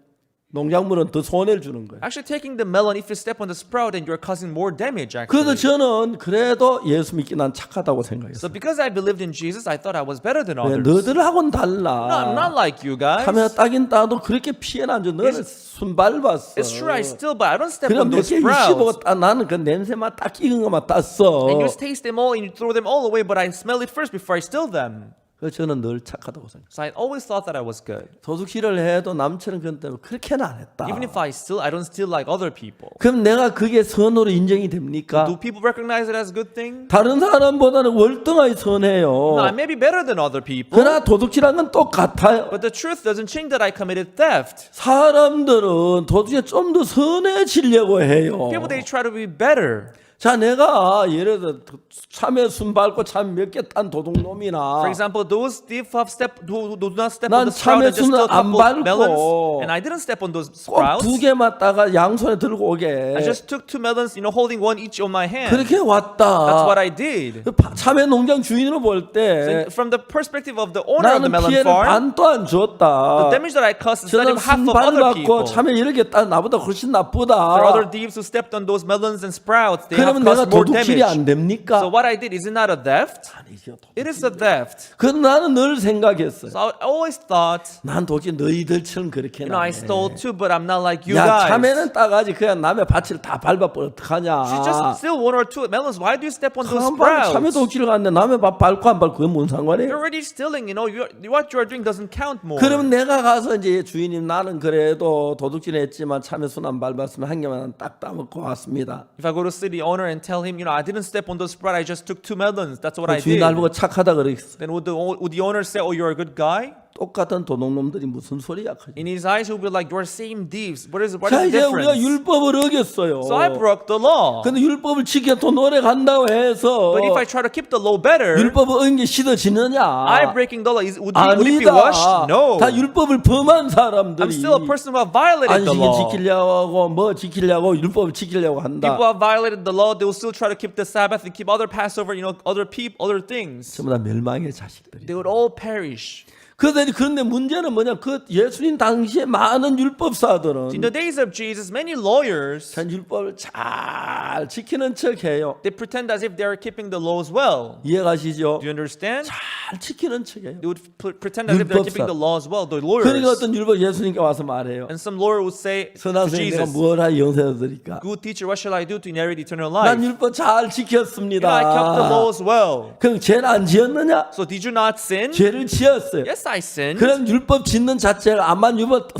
농작물은 더 손해를 주는 거예요. Actually, taking the melon, if you step on the sprout, and you're causing more damage. 그래서 Actually. 저는 그래도 예수 믿기 난 착하다고 So 생각했어요. because I believed in Jesus, I thought I was better than 왜 others. 너들하고는 No, I'm 달라. not like you guys. 참외 따긴 따도 그렇게 피해는 안 줘. 너는 순 밟았어. It's true, I still, but I don't step 그럼 on 몇 those 개 sprouts. 씹어고 따 나는 그 냄새만 딱 익은 것만 땄어. And you just taste them all and you throw them all away, but I smell it first before I steal them. 그래서 저는 늘 착하다고 생각해요. So I always thought that I was good. 도둑질을 해도 남처럼 그런 때문에 그렇게는 안 했다. Even if I steal, I don't steal like other people. 그럼 내가 그게 선으로 인정이 됩니까? Do people recognize it as a good thing? 다른 사람보다는 월등하게 선해요. No, I may be better than other people. 그러나 도둑질한 건 똑같아요. But the truth doesn't change that I committed theft. 사람들은 도둑질에 좀 더 선해지려고 해요. People, they try to be better. 자, 내가 예를 들어 참외 순 밟고 참 몇 개 딴 도둑놈이나 For example, those thief who do not step 난 on the sprout and just 참외 steal a 순을 안 couple melons, 밟고 and I didn't step on those 꼭 sprouts. 2개만 따가 양손에 들고 오게. I just took 2 melons, holding one each on my hand. 그렇게 That's 왔다. what I did. 참외 농장 주인으로 볼 때 From the perspective of the owner of the 나는 melon 피해를 farm, 반도 안 줬다. the damage that I caused is not 저는 even half 순 of other 밟았고 people. 참외 이렇게 따 나보다 훨씬 There are other 나쁘다. thieves who stepped on those melons and sprouts. They 그러면 내가 caused more 도둑질이 damage. 안 됩니까? So what I did, is it not a theft? 아니죠. It is a theft. 그 나는 늘 생각했어요. So I always thought, 난 도대체 너희들처럼 그렇게 I 나네. stole too, but I'm not like you 야, guys. 참외는 따가지 그냥 남의 밭을 다 밟아버려 어떡하냐. You just steal one or two melons. Why do you step on those 한 번 참외 sprouts? 도둑질 갔는데 남의 밭 밟고 안 밟고 그게 뭔 상관이에요? You're already stealing. What you are doing doesn't count more. 그러면 내가 가서 이제 주인님 나는 그래도 도둑질 했지만 참외 순 안 밟았으면 한 개만 딱 따먹고 왔습니다. If I go to see the owner and tell him, I didn't step on those sprouts, I just took 2 melons. That's what I 주인 did. 날 보고 착하다 그랬어. Then would the owner say, oh, you're a good guy? 똑같은 도둑놈들이 무슨 소리야? In his eyes, he'll be like, you're same thieves. What is 자 the 이제 우리가 difference? 율법을 어겼어요. So I broke the law. 근데 율법을 지켜 또 노래 간다고 해서 But if I try to keep the law better, 율법을 어긴 게 씻어지느냐? I breaking the law. Would it be washed? 아니다. No. 다 율법을 범한 I'm 사람들이 still a person who have violated the 안식일 law. 지키려고 뭐 지키려고 율법을 지키려고 한다. People who have violated the law, they will still try to keep the Sabbath and keep other Passover, other things. 전부 다 멸망의 자식들이. They would all perish. 그런데 문제는 뭐냐? 그 예수님 당시에 많은 율법사들은 In the days of Jesus, many lawyers, 참 율법을 잘 지키는 척해요. they pretend as if they are keeping the laws well. 이해가시죠? Do you understand? 잘 지키는 척해요. They would pretend as if they're keeping the laws well, the lawyers. 그러니까 어떤 율법 예수님께 와서 말해요. And some lawyer would say to 선생님 내가 Jesus, 뭘 하 영생을 드릴까? good teacher, what shall I do to inherit eternal 난 life? 율법 잘 지켰습니다. I kept the laws well. 그럼 죄를 안 지었느냐? So did you not sin? 죄를 지었어요. Yes, I sinned. 그럼 율법 짓는 자체가 암만 율법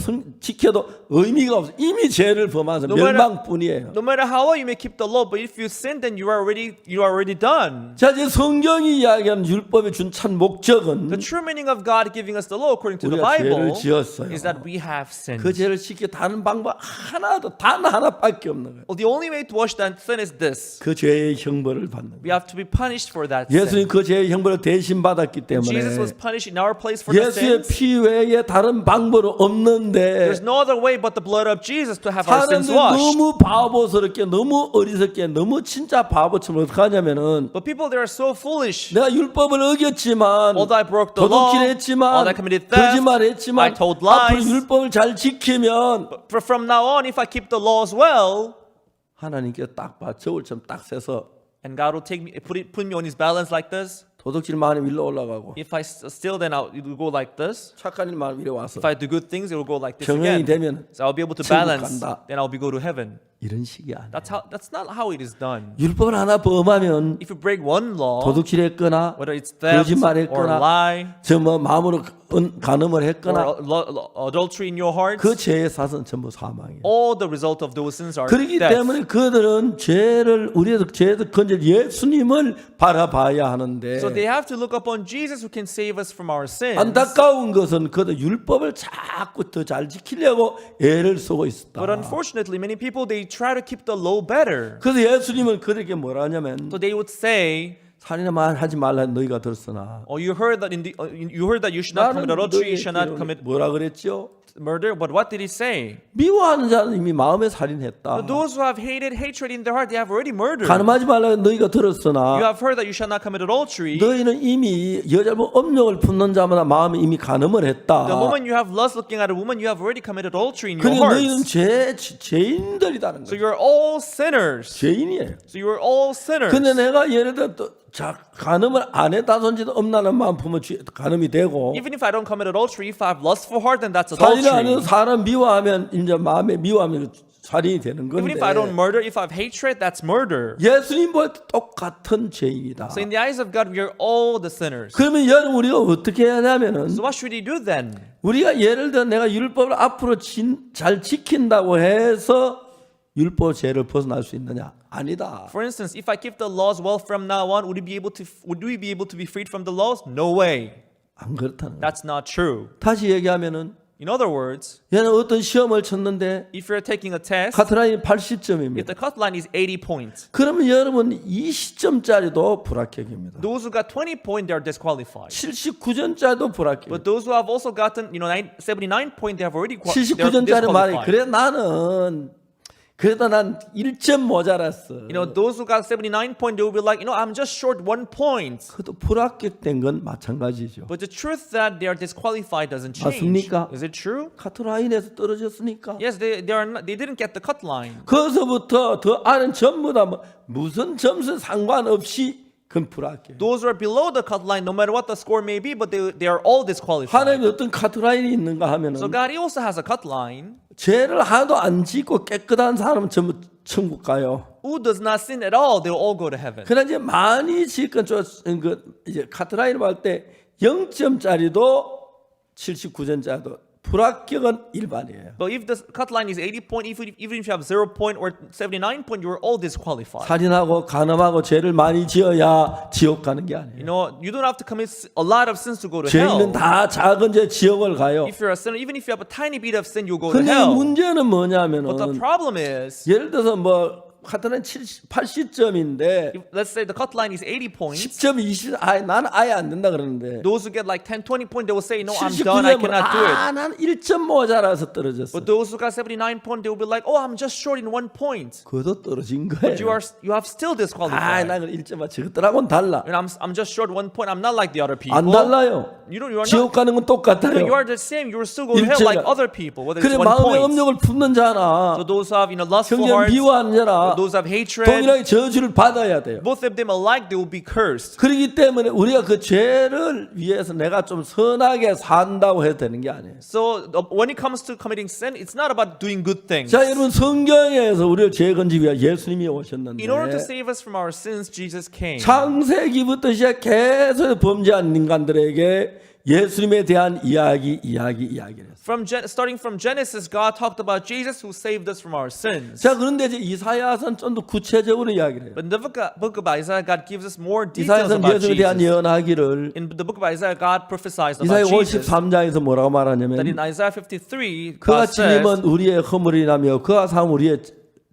지켜도 의미가 없어. 이미 죄를 범해서 멸망뿐이에요. No matter how well you may keep the law, but if you sin, then you are already done. 자, 이제 성경이 이야기하는 율법의 준 참 목적은 The true meaning of God giving us the law, according to the 우리가 죄를 Bible, 지었어요. is that we have sinned. 그 죄를 지켜 다른 방법 하나도 단 하나밖에 없는 거예요. Well, the only way to wash that sin is this: 그 죄의 형벌을 받는 we 거예요. have to be punished for that 예수님 sin. 그 죄의 형벌을 대신 받았기 때문에 Jesus was punished in our place for the 예수의 sins. 피 외에 다른 방법은 없는데 There's no other way but the blood of Jesus to have our sins 사람들이 washed. 너무 바보스럽게 너무 어리석게 너무 진짜 바보처럼 어떻게 하냐면은 But people, they are so foolish. 내가 율법을 어겼지만 Although I broke the law, 도둑질했지만 although I committed theft, 거짓말했지만 I told 앞으로 lies. 율법을 잘 지키면 But from now on, if I keep the laws well, 하나님께 딱 봐 저울처럼 딱 세서 and God will put me on His balance like this. 도둑질 많이 위로 올라가고 If I steal, then it will go like this. 착한 일 많이 위로 와서 If I do good things, it will go like this 경영이 again. 되면 So I'll be able to 천국 balance. 간다. Then I'll be go to heaven. 이런 식이 아니야. That's not how it is done. 율법을 하나 범하면 If you break one law, 도둑질했거나 whether it's theft or 거짓말했거나 lie 저 뭐 마음으로 간음을 or 했거나 adultery in your heart, 그 죄의 사선 전부 사망이에요. all the result of those sins are 그렇기 death. 때문에 그들은 우리의 죄를 건질 예수님을 바라봐야 하는데 So they have to look upon Jesus who can save us from our sins. 안타까운 것은 그들 율법을 자꾸 더 잘 지키려고 애를 쓰고 있었다. But unfortunately, many people, they try to keep the law better. 그래서 예수님은 그들에게 뭐라 하냐면 So they would say, 살인만 하지 말라 너희가 들었으나 "Oh, you heard that you should not commit adultery, you should not commit 뭐라 그랬죠? murder." But what did he say? 미워하는 자는 이미 마음에 살인했다. But those who have hatred in their heart, they have already murdered. 간음하지 말라 너희가 You 들었으나 have heard that you shall not commit adultery. 너희는 이미 여자분 업력을 품는 자마다 마음에 이미 간음을 했다. The moment you have lust looking at a woman, you have already committed adultery in your 그러니까 너희는 hearts. 죄인들이라는 So 거예요. you're all sinners. 죄인이에요. So you're all sinners. 근데 내가 예를 들어 간음을 안 했다 손지도 없나는 마음 품으면 간음이 되고 Even if I don't commit adultery, if I have lustful heart, then that's 살인을 안 해서 adultery. 사람 미워하면 이제 마음에 미워하면 살인이 되는 Even 건데 if I don't murder, if I have hatred, that's murder. 예수님 볼 때 똑같은 죄인이다. So in the eyes of God, we are all the sinners. 그러면 여러분 우리가 어떻게 해야 하냐면은 So what should he do then? 우리가 예를 들어 내가 율법을 앞으로 잘 지킨다고 해서 율법 죄를 벗어날 수 있느냐? 아니다. For instance, if I keep the laws well from now on, would we be able to be freed from the laws? No way. 안 그렇다는 거예요. That's not true. 다시 얘기하면은 In other words, 얘는 어떤 시험을 쳤는데 if you're taking a test, 카트라인이 if 80점입니다. the cut line is 80 points, 그러면 여러분 20점짜리도 불합격입니다. those who got 20 points, they are disqualified. 79점짜리도 불합격. But those who have also gotten, 79 points, they have already they're 79점짜리 말이 disqualified. 그래 나는 그래도 난 1점 모자랐어. You know, those who got 79 points, they will be like, you know, I'm just short 1 point. 그것도 불합격된 건 마찬가지죠. But the truth that they are disqualified doesn't change. 맞습니까? Is it true? 카트라인에서 떨어졌으니까. Yes, they didn't get the cut line. 거기서부터 더 안은 전부 다 무슨 점수 상관없이 그건 불합격. Those who are below the cut line, no matter what the score may be, but they are all disqualified. 하나님이 어떤 카트라인이 있는가 하면은 So God also has a cut line. 죄를 하나도 안 짓고 깨끗한 사람은 전부 천국 가요. Who does not sin at all, they will all go to heaven. 그러나 이제 많이 짓건 이제 카트라인을 볼 때 0점짜리도 79점짜리도 불합격은 일반이에요. But if the cut line is 80 point, even if you have 0 point or 79 point, you are all disqualified. 살인하고 간음하고 죄를 많이 지어야 지옥 가는 게 You 아니에요. know, you don't have to commit a lot of sins to go to 죄인은 hell. 다 작은 죄 지옥을 가요. If you're a sinner, even if you have a tiny bit of sin, you'll go to 근데 hell. 문제는 뭐냐면은 But the problem is, 예를 들어서 뭐 카트라인 80점인데 let's say the cut line is 80 points. 10점 20, 나는 아예 안 된다 그러는데 Those who get like 10, 20 points, they will say, no, I'm done, I 79점은 cannot do it. 난 1점 모자라서 떨어졌어. But those who got 79 points, they will be like, oh, I'm just short in 1 point. 그것도 떨어진 But 거예요. you have still disqualified. 나는 1점 저것들하고는 달라. And I'm just short 1 point. I'm not like the other people. 안 달라요. You are 지옥 not. 가는 건 No, 똑같아요. you are the same. You will still go to hell like other people, whether 그래 it's 1 마음의 point. 업력을 품는 자나 So those who have lustful 형제를 hearts, 미워하는 자나 those who have hatred, 동일하게 저주를 받아야 돼요. both of them alike, they will be cursed. 그렇기 때문에 우리가 그 죄를 위해서 내가 좀 선하게 산다고 해도 되는 게 아니에요. So when it comes to committing sin, it's not about doing good things. 자, 여러분 성경에서 우리를 죄 건지기 위해 예수님이 오셨는데 In order to save us from our sins, Jesus came. 창세기부터 시작 계속 범죄한 인간들에게 예수님에 대한 이야기를 했어요. Starting from Genesis, God talked about Jesus who saved us from our sins. 자, 그런데 이제 이사야서는 좀 더 구체적으로 이야기를 해요. But in the book of Isaiah, God gives us more details 이사야서는 about 예수님에 대한 Jesus. 예언하기를 In the book of Isaiah, God prophesied 이사야 about Jesus. 53장에서 뭐라고 That 말하냐면 in Isaiah 53, 그가 God says, 찔림은 우리의 허물이라며 그가 상함은 우리의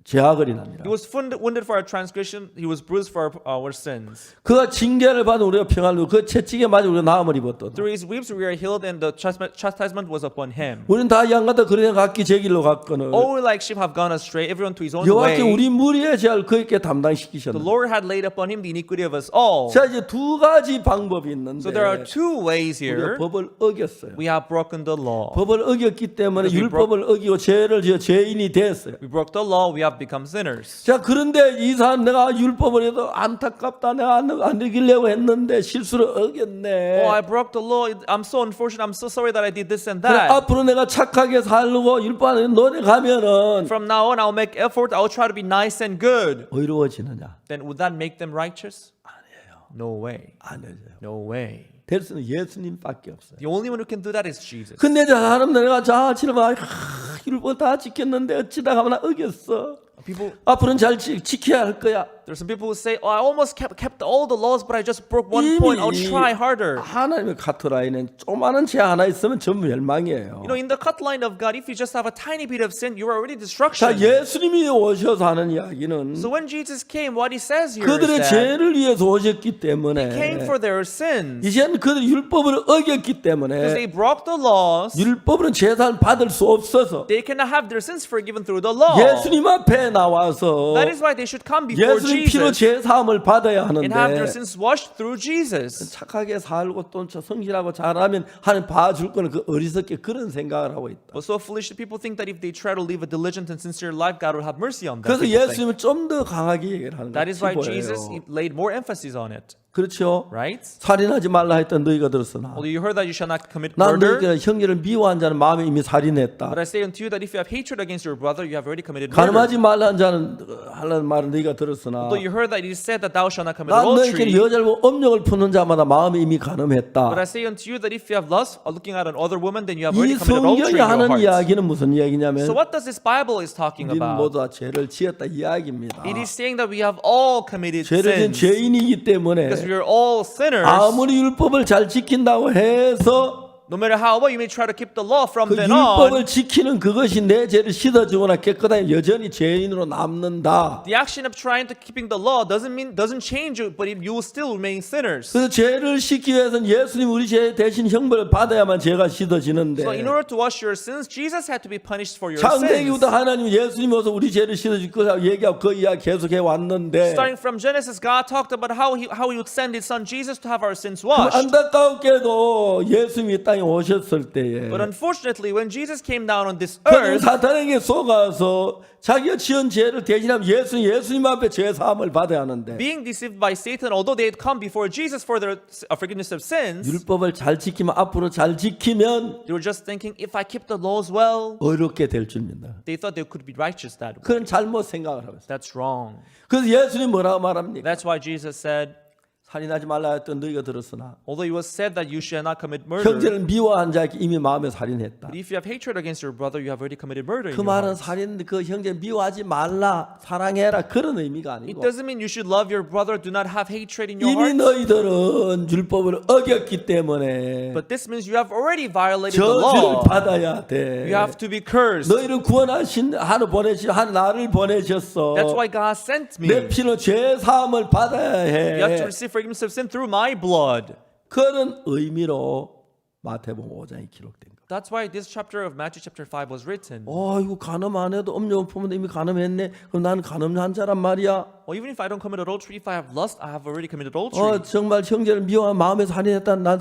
죄악을 이랍니다. He was wounded for our transgression, He was bruised for our sins. 그가 징계를 받은 우리가 평안을 누리고 그 채찍에 맞아 우리가 나음을 입었다. Through His whips we are healed, and the chastisement was upon Him. 우리는 다 양같아 그러냐 각기 제 길로 갔거늘 All like sheep have gone astray, everyone to his own 여호와께 way. 우리 무리의 죄를 그에게 The 담당시키셨다. Lord had laid upon Him the iniquity of us all. 자, 이제 두 가지 방법이 있는데 So there are two ways 우리가 here. 법을 어겼어요. We have broken the law. 법을 어겼기 때문에 Because we 율법을 어기고 죄를 지어 죄인이 됐어요. We broke the law, we have become sinners. 자, 그런데 이 사람 내가 율법을 해도 안타깝다. 내가 안 어기려고 했는데 실수로 어겼네. Oh, I broke the law. I'm so unfortunate. I'm so sorry that I did this and 그래, that. 앞으로 내가 착하게 살고 율법 안에 노력하면은 From now on, I'll make effort. I'll try to be nice and good. 의로워지느냐? Then would that make them righteous? 아니에요. No way. 안 해져요. No way. 될 수는 예수님밖에 없어요. The only one who can do that is Jesus. 근데 저 사람 내가 지나가 율법 다 지켰는데 어찌다가 하나 어겼어. People, 앞으로는 잘 지켜야 할 거야. there's some people who say, "Oh, I almost kept all the laws, but I just broke 1 point. I'll try harder." 하나님의 카트라인은 조그마한 죄 하나 있으면 전부 멸망이에요. You know, in the cut line of God, if you just have a tiny bit of sin, you are already 자, destruction. 예수님이 오셔서 하는 이야기는 So when Jesus came, what He says here is 그들의 that 죄를 위해서 오셨기 He 때문에 came for their sins. 이제는 그들 율법을 어겼기 Because 때문에 they broke the laws, 율법으로 제사를 받을 수 없어서 they cannot have their sins forgiven through the law. 예수님 앞에 나와서 That is why they should come before 예수님 피로 Jesus 제사함을 받아야 and have their 하는데 sins washed through Jesus. 착하게 살고 또 성실하고 잘하면 하나님 봐줄 거는 그 어리석게 그런 생각을 하고 있다. But so foolish people think that if they try to live a diligent and sincere life, God will have mercy on them. 그래서 people think. 예수님은 좀 더 강하게 얘기를 하는 That is why 거예요. Jesus laid more emphasis on it, 그렇죠? right? 살인하지 말라 했던 너희가 들었으나 Although you heard that you shall not commit 난 murder, 너희가 형제를 미워한 자는 마음에 이미 살인했다. but I say unto you that if you have hatred against your brother, you have already committed 가늠하지 murder. 말라 한 자는 하려는 말은 너희가 들었으나 Although you heard that it is said that thou shalt not commit 난 너희에게 adultery, 여자를 보고 업력을 푸는 자마다 마음에 이미 but 가늠했다. I say unto you that if you have lust or looking at another woman, then you have 이 already committed 성경이 adultery in your 하는 heart. 이야기는 무슨 이야기냐면 So what does this Bible is talking 우리는 about? 모두 다 죄를 지었다 이야기입니다. It is saying that we have all committed 죄를 지은 sins 죄인이기 때문에 because we are all sinners. 아무리 율법을 잘 지킨다고 해서 no matter how well you may try to keep the law from 그 then on, 율법을 지키는 그것이 내 죄를 씻어주거나 깨끗하게 여전히 죄인으로 남는다. the action of trying to keeping the law doesn't change you, but you will still remain sinners. 그래서 죄를 씻기 위해서는 예수님 우리 죄 대신 형벌을 받아야만 죄가 씻어지는데 So in order to wash your sins, Jesus had to be punished for your sins. 창세기부터 하나님 예수님 와서 우리 죄를 씻어줄 거라고 얘기하고 그 이야기 계속해 왔는데 Starting from Genesis, God talked about how he would send His Son Jesus to have our sins 그 washed. 안타깝게도 예수님이 이 땅에 오셨을 때에 But unfortunately, when Jesus came down on this 그는 earth, 사탄에게 속아서 자기가 지은 죄를 대신하면 예수님 앞에 죄 사함을 받아야 하는데 being deceived by Satan, although they had come before Jesus for their forgiveness of sins, 율법을 잘 지키면 앞으로 잘 지키면 they were just thinking, if I keep the laws well, 어렵게 될 줄입니다. they thought they could be righteous that way. 그런 잘못 생각을 하고 있어요. That's wrong. 그래서 예수님 뭐라고 말합니까? That's why Jesus said, 살인하지 말라 했던 너희가 들었으나 although it was said that you shall not commit murder, 형제를 미워한 자에게 이미 마음에 살인했다. but if you have hatred against your brother, you have already committed murder in 그 your 말은 heart. 살인 그 형제 미워하지 말라 사랑해라 그런 의미가 It 아니고 doesn't mean you should love your brother, do not have hatred in your 이미 heart. 너희들은 율법을 어겼기 때문에 But this means you have already violated the law. 저주를 받아야 돼. You have to be cursed. 너희를 구원하신 하늘 보내시 한 나를 보내셨어. That's why God sent me. 내 피로 죄 사함을 받아야 You have to 해. receive forgiveness of sin through my blood. 그런 의미로 마태복음 5장에 기록된 거. That's why this chapter of Matthew chapter 5 was written. 이거 간음 안 해도 음료 품은 이미 간음했네. 그럼 나는 간음한 자란 말이야. Or even if I don't commit adultery, if I have lust, I have already committed adultery. 정말 형제를 미워한 마음에 살인했다. 난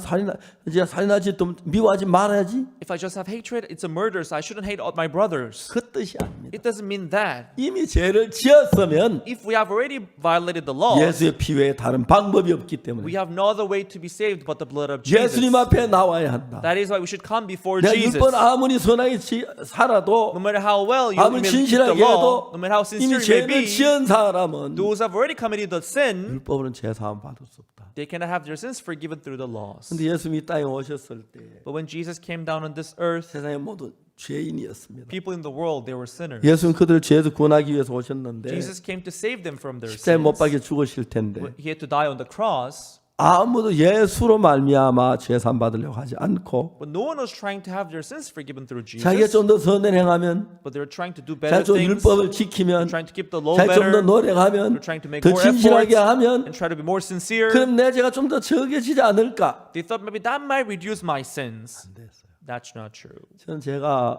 이제 살인하지 또 미워하지 말아야지. If I just have hatred, it's a murder, so I shouldn't hate all my brothers. 그 뜻이 아닙니다. It doesn't mean that. 이미 죄를 지었으면 If we have already violated the law, 예수의 피 외에 다른 방법이 없기 we 때문에 have no other way to be saved but the blood of Jesus. 예수님 앞에 나와야 한다. That is why we should come before 내가 Jesus. 율법 아무리 선하게 살아도 No matter how well you 아무리 may keep the 진실하게 law, 해도 no matter how 이미 sincere you may 죄를 be, 지은 사람은 those who have already committed the sin, 율법으로는 죄 사함 받을 수 없다. they cannot have their sins forgiven through the laws. 근데 예수님이 이 땅에 오셨을 때 But when Jesus came down on this earth, 세상의 모든 죄인이었습니다. people in the world, they were sinners. 예수는 그들을 죄에서 구원하기 위해서 오셨는데 Jesus came to save them from their 십자가에 못 sins. 박혀 죽으실 텐데 He had to die on the cross, 아무도 예수로 말미암아 죄 사함 받으려고 하지 않고 but no one was trying to have their sins forgiven through 자기가 Jesus. 좀 더 선을 행하면 But they were trying to do better 자기가 좀 things, 율법을 지키면 trying to keep the law 자기가 좀 더 better, 노력하면 they're trying to make 더 more efforts, 진실하게 하면 and try to be more sincere. 그럼 내 죄가 좀 더 적어지지 않을까? They thought maybe that might reduce my sins. 안 됐어요. That's not true. 저는 제가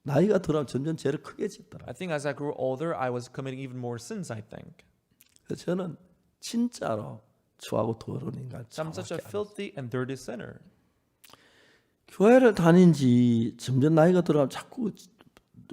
나이가 들어가면 점점 죄를 크게 짓더라고요. I think as I grew older, I was committing even more sins, I think. 그래서 저는 진짜로 추하고 더러운 인간. So I'm such a filthy and dirty sinner. 교회를 다닌 지 점점 나이가 들어가면 자꾸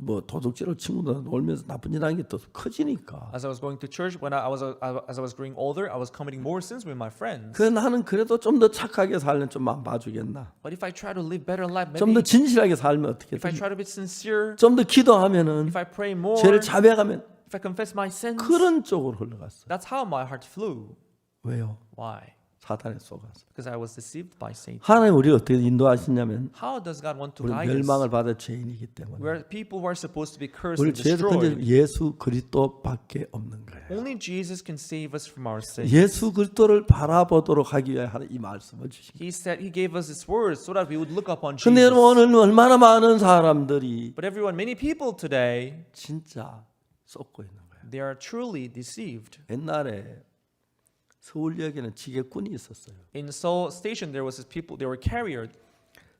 뭐 도둑질을 친구들 놀면서 나쁜 일 하는 게 더 커지니까. As I was going to church, when as I was growing older, I was committing more sins with my friends. 그 나는 그래도 좀 더 착하게 살면 좀만 봐주겠나. But if I try to live better life, 좀 더 maybe 진실하게 살면 어떻게 if I 돼? try to be sincere, 좀 더 기도하면은 if I pray more, 죄를 자백하면 if I confess my sins, 그런 쪽으로 흘러갔어. that's how my heart flew. 왜요? Why? 사탄에 속아서. Because I was deceived by Satan. 하나님 우리를 어떻게 인도하시냐면 How does God want to 우리 guide us? 멸망을 받을 죄인이기 때문에 We're people who are supposed to be cursed 우리 and 죄에서 건져 destroyed. 예수 그리스도밖에 없는 거예요. Only Jesus can save us from our sins. 예수 그리스도를 바라보도록 하기 위해 하는 이 말씀을 주신 거예요. He said He gave us His words so that we would look upon 근데 Jesus. 여러분 오늘 얼마나 많은 사람들이 But everyone, many people today, 진짜 쏟고 있는 거예요. they are truly deceived. 옛날에 서울역에는 지게꾼이 있었어요. In Seoul Station, there was people. They were carrier.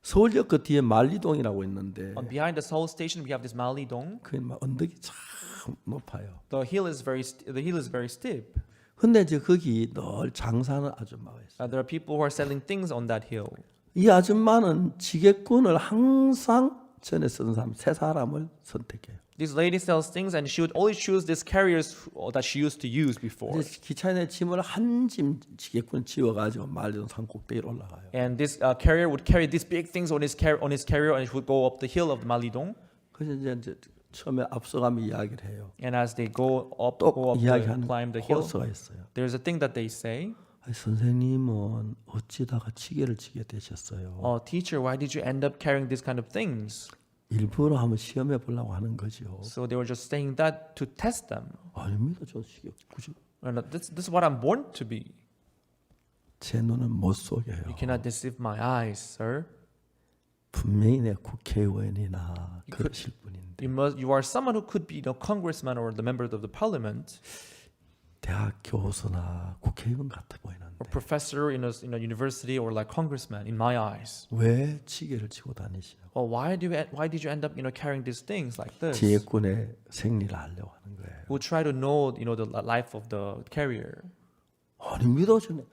서울역 그 뒤에 만리동이라고 있는데 Behind the Seoul Station, we have this Malidong. 그 언덕이 참 높아요. The hill is very steep. 근데 이제 거기 늘 장사하는 아줌마가 있어요. There are people who are selling things on that hill. 이 아줌마는 지게꾼을 항상 전에 쓰는 사람 세 사람을 선택해요. This lady sells things, and she would only choose these carriers that she used to use before. 이제 기차에 짐을 한 짐 지게꾼 지워가지고 말리동 산 꼭대기로 올라가요. And this carrier would carry these big things on his carrier, and he would go up the hill of the Malidong. 그래서 이제 처음에 앞서가며 이야기를 해요. And as they go up, 또 이야기하는 climb the hill, 코스가 있어요. there's a thing that they say. 아니, 선생님은 어찌다가 지게를 지게 되셨어요? Teacher, why did you end up carrying these kind of things? 일부러 한번 시험해 보려고 하는 거죠. So they were just saying that to test them. 아닙니다, 저 지게 굳이 And this is what I'm born to be. 제 눈은 못 속여요. You cannot deceive my eyes, sir. 분명히 내 국회의원이나 그러실 분인데 You are someone who could be congressman or the member of the parliament 대학 교수나 국회의원 같아 보이는데 or professor in a university or like congressman in my eyes. 왜 지게를 지고 다니시냐고. Well, why did you end up carrying these things like this? 지혜꾼의 생리를 알려고 하는 거예요. Who try to know the life of the carrier. 아닙니다. 저는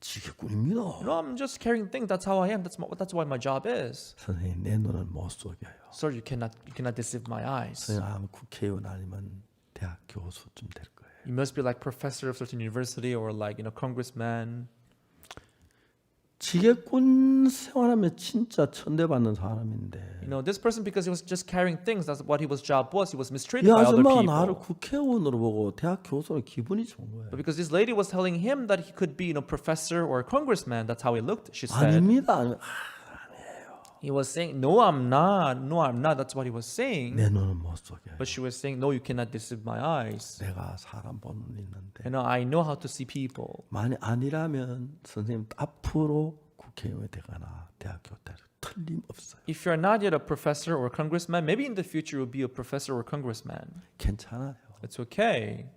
지혜꾼입니다. No, I'm just carrying things. That's how I am. That's what my job is. 선생님 내 눈은 못 속여요. Sir, you cannot deceive my eyes. 선생님 아마 국회의원 아니면 대학 교수쯤 될 거예요. You must be like professor of certain university or like congressman. 지혜꾼 생활하면 진짜 천대받는 사람인데 This person because he was just carrying things. That's what his job was. He was mistreated 이 by other 아줌마가 people. 나를 국회의원으로 보고 대학 교수로 기분이 좋은 거예요. But because this lady was telling him that he could be professor or congressman, that's how he looked. She said. 아닙니다. He was saying, no, I'm not. No, I'm not. That's what he was saying. 내 눈은 못 속여요. But she was saying, no, you cannot deceive my eyes. 내가 사람 보는 눈이 있는데 I know how to see people. 만약 아니라면 선생님 앞으로 국회의원이 되거나 대학교 때 틀림없어요. If you're not yet a professor or congressman, maybe in the future you'll be a professor or congressman. 괜찮아요. It's okay.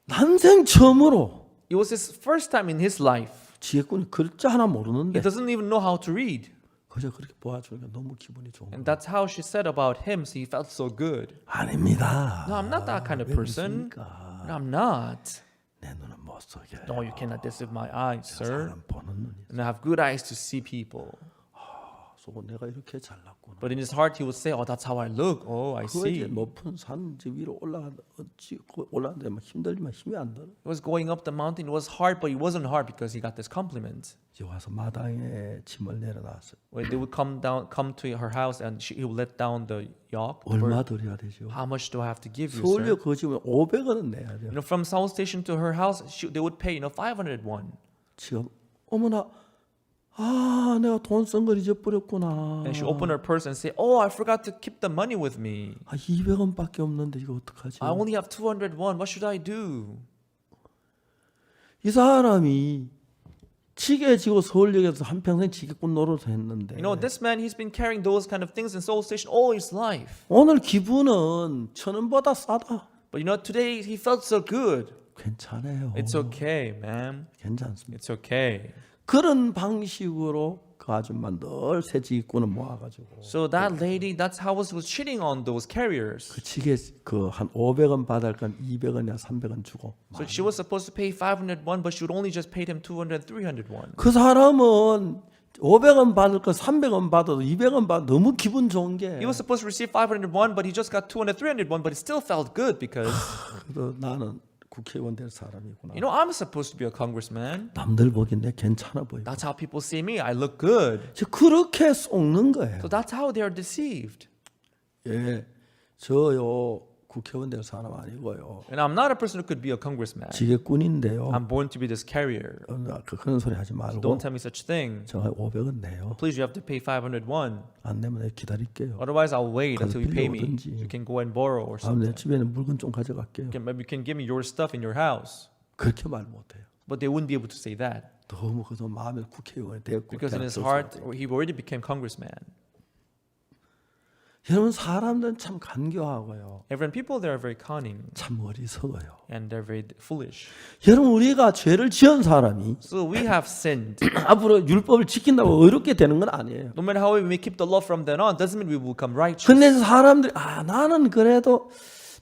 난생 처음으로 It was his first time in his life. 지혜꾼이 글자 하나 He 모르는데 doesn't even know how to read. 그저 그렇게 보아주니까 너무 기분이 좋은 And 거예요. that's how she said about him. So he felt so good. 아닙니다. No, I'm not that kind of 왜 person. 그러십니까? No, I'm not. 내 눈은 못 속여요. No, you cannot deceive my eyes, sir. 사람 보는 눈이 And I have good eyes to see people. 있어. 내가 이렇게 잘났구나. But in his heart, he would say, oh, that's how I look. Oh, I 그 이제 see. 높은 산 이제 위로 올라가는데 막 힘들지만 힘이 안 들어. He was going up the mountain. It was hard, but it wasn't hard because he got this compliment. 이제 와서 마당에 짐을 내려놨어요. When they would come to her house and he would let down the yoke. 얼마 드려야 되죠? How much do I have to give you, 서울역 sir? 그 집은 500원은 내야 돼요. From Seoul Station to her house, they would pay 500 won. 지금 어머나 내가 돈 쓴 걸 잊어버렸구나. And she opened her purse and said, oh, I forgot to keep the money with me. 200원밖에 없는데 이거 어떡하지? I only have 200 won. What should I do? 이 사람이 지게 지고 서울역에서 한평생 지게꾼 노릇을 했는데 This man, he's been carrying those kind of things in Seoul Station all his life. 오늘 기분은 1,000원보다 싸다. But today he felt so good. 괜찮아요. It's okay, man. 괜찮습니다. It's okay. 그런 방식으로 그 아줌마 늘 새 지게꾼을 모아가지고 So that lady, that's how was cheating on those carriers. 그 지게 그 한 500원 받을 건 200원이나 300원 주고 So she was supposed to pay 500 won, but she would only just pay him 200, 300 won. 그 사람은 500원 받을 거 300원 받아도 200원 받아 너무 기분 좋은 게 He was supposed to receive 500 won, but he just got 200, 300 won, but it still felt good because, 그래도 나는 국회의원 될 사람이구나. I'm supposed to be a congressman. 남들 보기엔 내 괜찮아 보이고. That's how people see me. I look good. 그렇게 속는 거예요. So that's how they are deceived. 예, 저요 국회의원 될 사람 아니고요. And I'm not a person who could be a congressman. 지게꾼인데요. I'm born to be this carrier. 그런 소리 하지 말고 Don't tell me such thing. 저 500원 내요. Please, you have to pay 500 won. 안 내면 내가 기다릴게요. Otherwise, I'll wait until you pay me. 빌려오든지. You can go and borrow or 내 something. 집에는 물건 좀 가져갈게요. Maybe you can give me your stuff in your house. 그렇게 말 못해요. But they wouldn't be able to say that. 너무 그저 마음에 국회의원이 되었고 Because in his heart, he already became congressman. 여러분 사람들은 참 간교하고요. Everyone, people, they're very cunning. 참 어리석어요. And they're very foolish. 여러분 우리가 죄를 지은 사람이 So we have sinned. 앞으로 율법을 지킨다고 의롭게 되는 건 아니에요. No matter how we may keep the law from then on, doesn't mean we will become righteous. 근데 사람들이 나는 그래도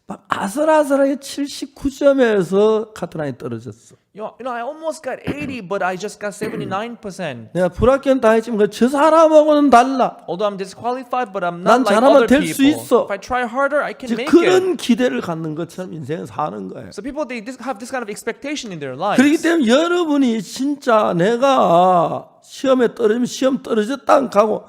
막 아슬아슬하게 79점에서 카트라인이 떨어졌어. I almost got 80, but I just got 79%. 내가 불합격 다 했지만 저 사람하고는 달라. Although I'm disqualified, but I'm 난 not like 잘하면 other 될 수 people. 있어. If I try harder, I can 이제 make it. 그런 기대를 갖는 것처럼 인생을 사는 거예요. So people, they have this kind of expectation in their lives. 그렇기 때문에 여러분이 진짜 내가 시험에 떨어지면 시험 떨어졌다 하고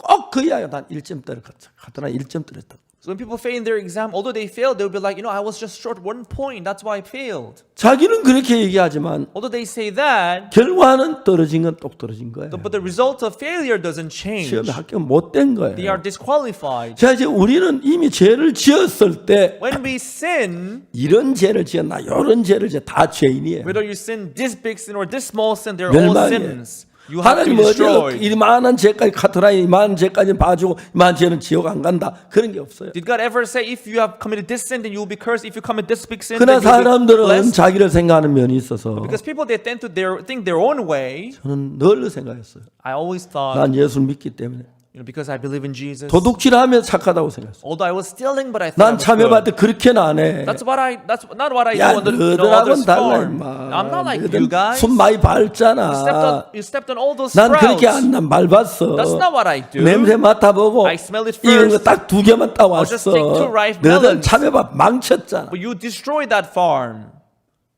꼭 그 이야기야. 난 1점 떨어졌다. 카트라인 1점 떨어졌다. So when people fail in their exam, although they failed, they'll be like, I was just short 1 point. That's why I failed. 자기는 그렇게 얘기하지만 Although they say that, 결과는 떨어진 건 똑 떨어진 거예요. but the result of failure doesn't change. 시험에 합격 못된 They are 거예요. disqualified. 자, 이제 우리는 이미 죄를 지었을 때 When we sin, 이런 죄를 지었나 이런 죄를 지었나 다 죄인이에요. whether you sin this big sin or this small sin, they're all 멸망이에요. sins. You have to 하나님 be 어제 destroyed. 이만한 죄까지 카트라인 이만한 죄까지 봐주고 이만한 죄는 지옥 안 간다 그런 게 없어요. Did God ever say if you have committed this sin, then you will be cursed? If you commit this big sin, 그러나 then you will be 사람들은 blessed? 자기를 생각하는 면이 있어서 Because people, they tend to think their own way. 저는 늘 생각했어요. I always thought, 난 예수를 믿기 때문에 because I believe in Jesus. 도둑질하면 착하다고 생각했어요. Although I was stealing, but I thought 난 I was 참여할 good. 때 그렇게는 안 해. That's not what I 야, do on the 너희들하고는 other's 달라 farm. 임마. I'm not like 너희들은 you guys. 손 많이 밟잖아. You stepped on all those 난 그렇게 sprouts. 안 밟았어. That's not what I do. 냄새 맡아보고 I smell it 이런 거 first. 딱 2개만 따왔어. I'll just take 2 ripe 너희들 melons. 참여봐 망쳤잖아. But you destroyed that farm.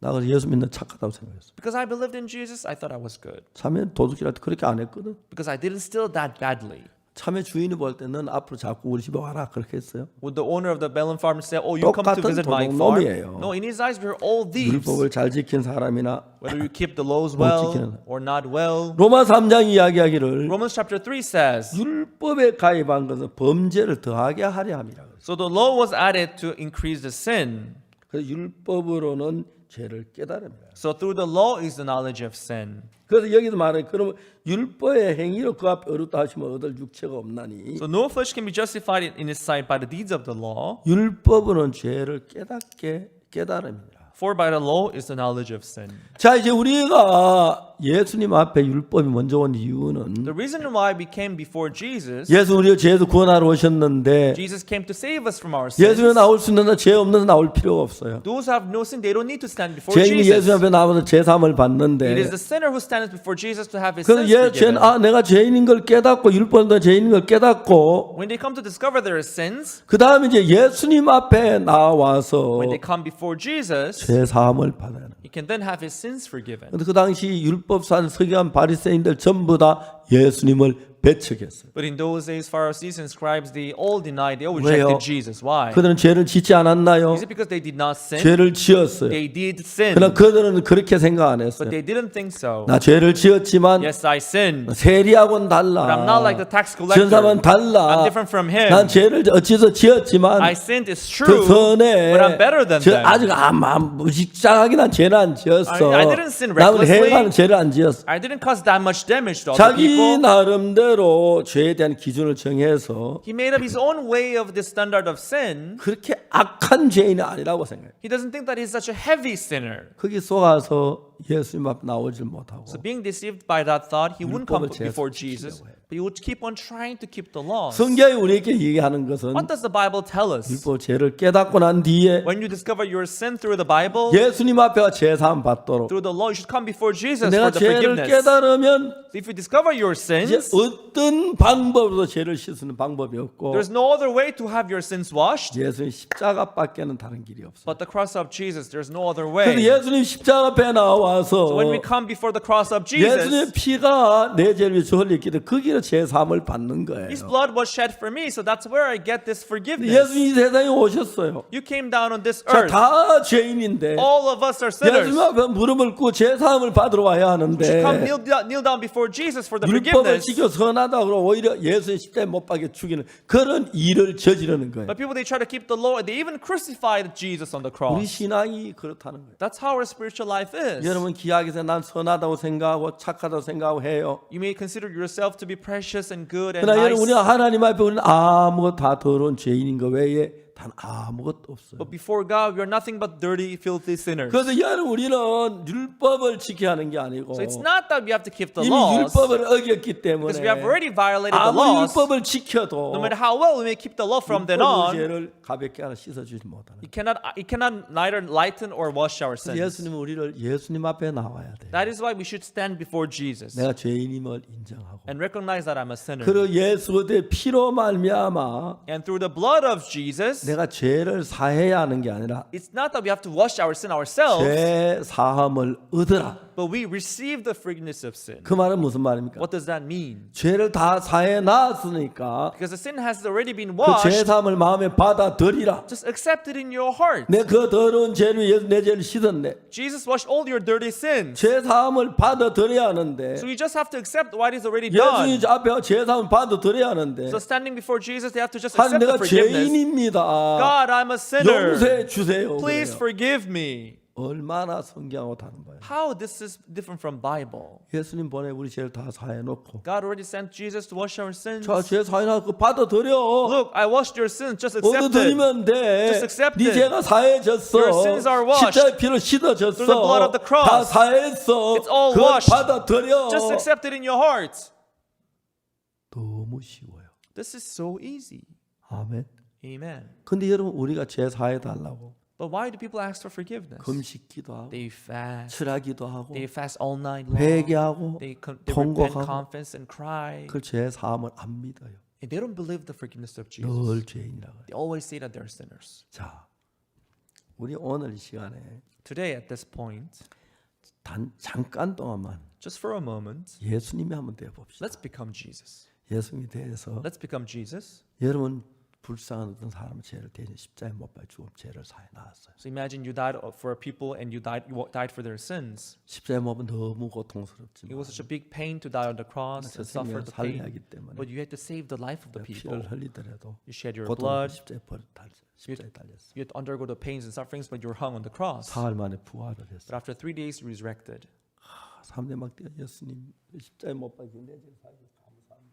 나 그래서 예수 믿는 착하다고 생각했어. Because I believed in Jesus, I thought I was good. 참여 도둑질할 때 그렇게 안 했거든. Because I didn't steal that badly. 참외 주인이 볼 때는 앞으로 자꾸 우리 집에 와라 그렇게 했어요. Would the owner of the melon farm say, "Oh, you come to 똑같은 visit my farm"? 도둑놈이에요. No, in his eyes, we're all thieves. 율법을 잘 지킨 사람이나 Whether you keep the laws 못 well 지키는. or not well. 로마 3장 이야기하기를 Romans chapter 3 says, 율법에 가입한 것은 범죄를 더하게 하려 함이라. so the law was added to increase the sin. 그래서 율법으로는 죄를 깨달음이라. So through the law is the knowledge of sin. 그래서 여기도 말해 그러면 율법의 행위로 그 앞에 어렵다 하시면 얻을 육체가 없나니 So no flesh can be justified in his sight by the deeds of the law. 율법으로는 죄를 깨달음이라. For by the law is the knowledge of sin. 자 이제 우리가 예수님 앞에 율법이 먼저 온 이유는 The reason why we came before Jesus, 예수 우리를 죄에서 구원하러 오셨는데 Jesus came to save us from our 예수에 sins. 나올 수 있는 죄 없는 데 나올 필요가 없어요. Those who have no sin, they don't need to stand before 죄인이 예수 Jesus. 앞에 나와서 죄 사함을 It is 받는데 the sinner who stands before Jesus to have his 그래서 sins forgiven. 내가 죄인인 걸 깨닫고 율법도 죄인인 걸 깨닫고 When they come to discover their sins, 그 다음에 이제 예수님 앞에 나와서 when they come before Jesus, 죄 사함을 받아요. he can then have his sins forgiven. 근데 그 당시 율법산 서기관 바리새인들 전부 다 예수님을 배척했어요. But in those days, Pharisees and scribes, they all denied, they all 왜요? rejected Jesus. Why? 그들은 죄를 짓지 않았나요? Is it because they did not sin? 죄를 지었어요. They did sin, 그러나 그들은 그렇게 생각 안 했어요. but they didn't think so. 나 죄를 지었지만 Yes, I sinned, 세리하고는 but I'm not like 달라. the tax collector. 전사만 달라. I'm different from him. 난 죄를 어찌서 지었지만 I sinned is 더 true, 선해. but I'm better than them. 아직 무직장하게 난 죄를 안 지었어. I didn't sin 남은 recklessly. 해가는 죄를 안 지었어. I didn't cause that much damage to other 자기 people. 나름대로 죄에 대한 기준을 정해서 He made up his own way of the standard of sin. 그렇게 악한 죄인이 아니라고 생각해요. He doesn't think that he's such a heavy sinner. 거기 속아서 예수님 앞 나오질 못하고 So being deceived by that thought, he wouldn't come 율법을 before 계속 Jesus, 지키려고 해요. but he would keep on trying to keep the laws. 성경이 우리에게 얘기하는 것은 What does the Bible tell us? 율법 죄를 깨닫고 난 뒤에 When you discover your sin through the Bible, 예수님 앞에 죄 사함 받도록 through the law, you should come before Jesus 내가 for the 죄를 forgiveness. 깨달으면 If you discover your 이제 sins, 어떤 방법으로도 죄를 씻는 방법이 없고 there's no other way to have your sins washed 예수님 십자가밖에는 다른 길이 없어요. but the cross of Jesus. There's no other 그래서 way. 예수님 십자가 앞에 나와서 So when we come before the cross of 예수님의 Jesus, 피가 내 죄를 위해 흘렸기 때문에 거기로 죄 사함을 받는 거예요. His blood was shed for me, so that's where I get this forgiveness. 예수님이 이 세상에 오셨어요. You came down on this 자, earth. 다 죄인인데 All of us are sinners. 예수님 앞에 무릎을 꿇고 죄 사함을 받으러 와야 We should come 하는데 kneel down before Jesus for the 율법을 forgiveness. 지켜 선하다고 오히려 예수의 십자가에 못 박혀 죽이는 그런 일을 저지르는 거예요. But people, they try to keep the law. They even crucified Jesus on the 우리 cross. 신앙이 그렇다는 거예요. That's how our spiritual life is. 여러분 기약에서 난 선하다고 생각하고 착하다고 생각하고 해요. You may consider yourself to be precious and good and 그러나 nice. 여러분 우리 하나님 앞에 우리는 아무것도 다 더러운 죄인인 거 외에 단 아무것도 없어요. But before God, we are nothing but dirty, filthy sinners. 그래서 여러분 우리는 율법을 지켜야 하는 게 아니고 So it's not that we have to keep the 이미 laws, 율법을 어겼기 because we 때문에 have already violated the 아무 laws. 율법을 지켜도 No matter how well we may keep the law from then 율법의 on, 죄를 가볍게 하나 씻어주지 못하는 it cannot neither lighten or wash our 그래서 sins. 예수님은 우리를 예수님 앞에 나와야 돼. That is why we should stand before Jesus 내가 죄인임을 인정하고 and recognize that I'm a sinner. 그리고 예수의 피로 말미암아 And through the blood of Jesus, forgiveness. 내가 죄를 사해야 하는 게 아니라 It's not that we have to wash our sin ourselves, 죄 사함을 얻으라. but we receive the forgiveness of sin. 그 말은 무슨 말입니까? What does that mean? 죄를 다 사해 놨으니까 Because the sin has already been 그 죄 washed. 사함을 마음에 받아들이라. Just accept it in your heart. 내 그 더러운 죄를 위해서 내 죄를 씻었네. Jesus washed all your dirty sins. 죄 사함을 받아들여야 하는데 So you just have to accept what is already 예수님 done. 앞에 죄 사함을 받아들여야 하는데 So standing before Jesus, they have to just 하나님 accept the 내가 forgiveness. 죄인입니다. God, I'm a sinner. 용서해 주세요. Please 그래요. forgive me. 얼마나 성경하고 다른 거예요. How this is different from Bible? 예수님 보내 우리 죄를 다 사해 놓고 God already sent Jesus to wash our sins. 자, 죄 사해 놓고 받아들여. Look, I washed your sins. Just accept it. 얻어들이면 돼. Just accept 네 it. 죄가 사해졌어. Your sins are washed. 십자가의 피로 씻어졌어. Through the blood of the cross. 다 사했어. It's all 그걸 washed. 받아들여. Just accept it in your heart. 너무 쉬워요. This is so easy. 아멘. Amen. 근데 여러분 우리가 죄 사해 달라고 But why do people ask for forgiveness? 금식기도 하고 They fast. 철하기도 하고 They fast all night long. 회개하고 They repent, 통곡하고 confess, and cry. 그 죄 사함을 안 믿어요. And they don't believe the forgiveness of Jesus. 늘 죄인이라고 해요. They always say that they're sinners. 자, 우리 오늘 이 시간에 Today, at this point, 잠깐 동안만 just for a moment, 예수님이 한번 되어 봅시다. let's become Jesus. 예수님이 되어서 Let's become Jesus. 여러분 불쌍한 어떤 사람의 죄를 대신 십자가에 못 박혀 죽음 죄를 사해 나왔어요. So imagine you died for people and you died for their sins. 십자가에 못 박으면 너무 It 고통스럽지만 was such a big pain to die on the cross 저 and suffer 생명을 the 살려야 pain. 하기 때문에 But you had to save the life of the people. 피를 흘리더라도 You shed your 고통 blood. 십자가에 달렸어요. You had to undergo the pains and sufferings, but you were hung on the cross. 사흘 만에 부활을 But 했어요. after 3 days, you resurrected. 3대 막 뛰어 예수님 십자가에 못 박혀 내 죄를 사해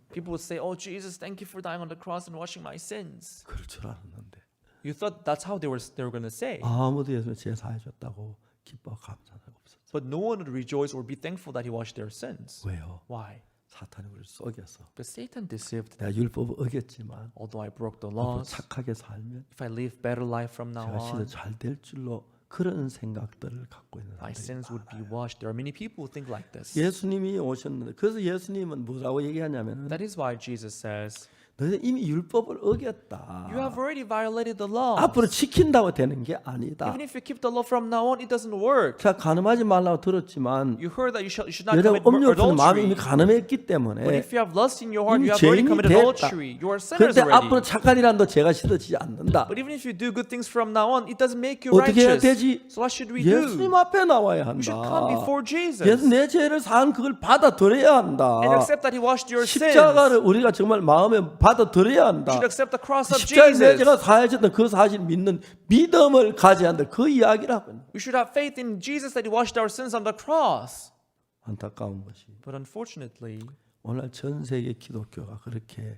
People would say, "Oh, Jesus, thank you for dying on the cross and washing my sins." 그럴 줄 알았는데 You thought that's how they were going to say. 아무도 예수님 죄 사해 줬다고 기뻐 감사하고 없었어요. But no one would rejoice or be thankful that he washed their sins. 왜요? Why? 사탄이 우리를 속여서 Because Satan deceived them. 내가 율법을 어겼지만 Although I broke the 앞으로 laws, 착하게 살면 if I live better life from now 제가 시도 on, 잘될 줄로 그런 생각들을 갖고 있는 my 사람들이 sins would be washed. There are many people who think like this. 예수님이 오셨는데 그래서 예수님은 뭐라고 얘기하냐면 That is why Jesus says, 너희는 이미 율법을 어겼다. "You have already violated the law. 앞으로 지킨다고 되는 게 아니다. Even if you keep the law from now on, it doesn't work." 자, 가늠하지 말라고 들었지만 You heard that you should not 여자가 commit 음욕은 마음이 이미 adultery. 가늠했기 But 때문에 if you have lust in your heart, 이미 you have already 죄인이 committed 됐다. adultery. You are sinners 그런데 앞으로 already. 착한 일한도 죄가 씻어지지 않는다. But even if you do good things from now on, it doesn't make you 어떻게 해야 righteous. 되지? So what should we do? 예수님 앞에 나와야 We should come 한다. before Jesus 예수 내 죄를 산 그걸 받아들여야 한다. and accept that He washed your sins. 십자가를 우리가 정말 마음에 받아들여야 한다. We should accept the cross of 십자가에 내 Jesus. 죄가 사해졌던 그 사실 믿는 믿음을 가져야 한다. 그 이야기를 하고 있는. We should have faith in Jesus that He washed our sins on the cross. 안타까운 것이 But unfortunately, 오늘 전 세계 기독교가 그렇게